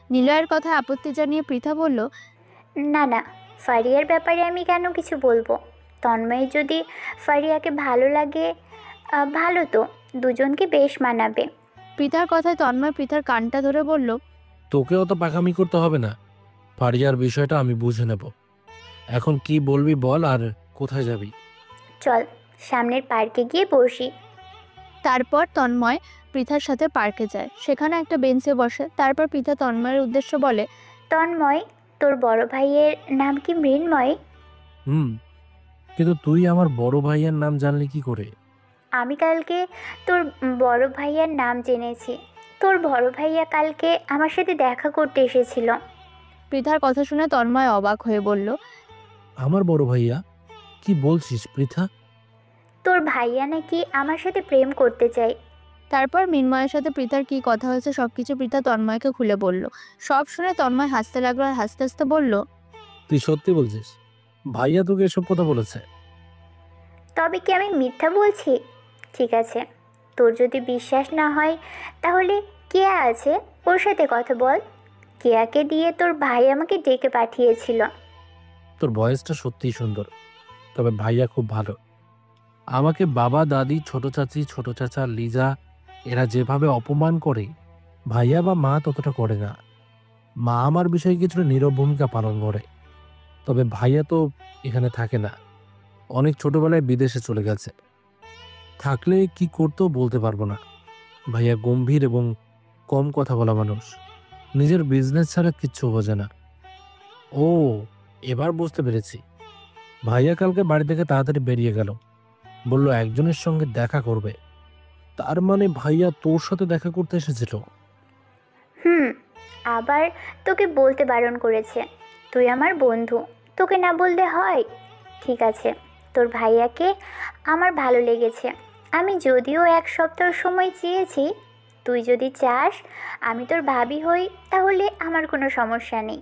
নিলয়ের কথা আপত্তি জানিয়ে পৃথা বলল, না না, ফারিয়ার ব্যাপারে আমি কেন কিছু বলবো? তন্ময় যদি ফারিয়াকে ভালো লাগে, ভালো তো, দুজনকে বেশ মানাবে। পৃথার কথায় তন্ময় পৃথার কানটা ধরে বলল, তোকেও তো পাকামি করতে হবে না। ফারিয়ার বিষয়টা আমি বুঝে নেব। এখন কি বলবি বল, আর কোথায় যাবি? চল সামনের পার্কে গিয়ে বসি। তারপর তন্ময় পৃথার সাথে পার্কে যায়। সেখানে একটা বেঞ্চে বসে। তারপর পৃথা তন্ময়ের উদ্দেশ্য বলে, তন্ময়, তোর বড় ভাইয়ের নাম কি মৃন্ময়? কিন্তু তুই আমার বড় ভাইয়ের নাম জানলি কি করে? আমি কালকে তোর বড় ভাইয়ার নাম জেনেছি। তোর বড় ভাইয়া কালকে আমার সাথে দেখা করতে এসেছিল। পৃথার কথা শুনে তন্ময় অবাক হয়ে বলল, আমার বড় ভাইয়া? কি বলছিস পৃথা? তোর ভাইয়া নাকি আমার সাথে প্রেম করতে চাই। তারপর মৃন্ময়ের সাথে পৃথার কি কথা হয়েছে সবকিছু পৃথা তন্ময়কে খুলে বলল। সব শুনে তন্ময় হাসতে লাগলো আর হাসতে হাসতে বলল, তুই সত্যি বলছিস? ভাইয়া তোকে এসব কথা বলেছে? তবে কি আমি মিথ্যা বলছি? ঠিক আছে, তোর যদি বিশ্বাস না হয় তাহলে কেয়া আছে, ওর সাথে কথা বল। কেয়াকে দিয়ে তোর ভাই আমাকে ডেকে পাঠিয়েছিল। তোর ভয়েসটা সত্যিই সুন্দর, তবে ভাইয়া খুব ভালো। আমাকে বাবা, দাদি, ছোট চাচি, ছোট চাচা, লিজা এরা যেভাবে অপমান করে, ভাইয়া বা মা ততটা করে না। মা আমার বিষয়ে কিছুটা নীরব ভূমিকা পালন করে। তবে ভাইয়া তো এখানে থাকে না, অনেক ছোটবেলায় বিদেশে চলে গেছে। থাকলে কি করতেও বলতে পারবো না। ভাইয়া গম্ভীর এবং কম কথা বলা মানুষ, নিজের বিজনেস ছাড়া কিচ্ছু বোঝে না। ও, এবার বুঝতে পেরেছি। ভাইয়া কালকে বাড়ি থেকে তাড়াতাড়ি বেরিয়ে গেল, বলল একজনের সঙ্গে দেখা করবে। তার মানে ভাইয়া তোর সাথে দেখা করতে এসেছিল? আবার তোকে বলতে বারণ করেছে। তুই আমার বন্ধু, তোকে না বললে হয়? ঠিক আছে, তোর ভাইয়াকে আমার ভালো লেগেছে। আমি যদিও 1 সপ্তাহ সময় চেয়েছি, তুই যদি চাস আমি তোর ভাবি হই তাহলে আমার কোনো সমস্যা নেই।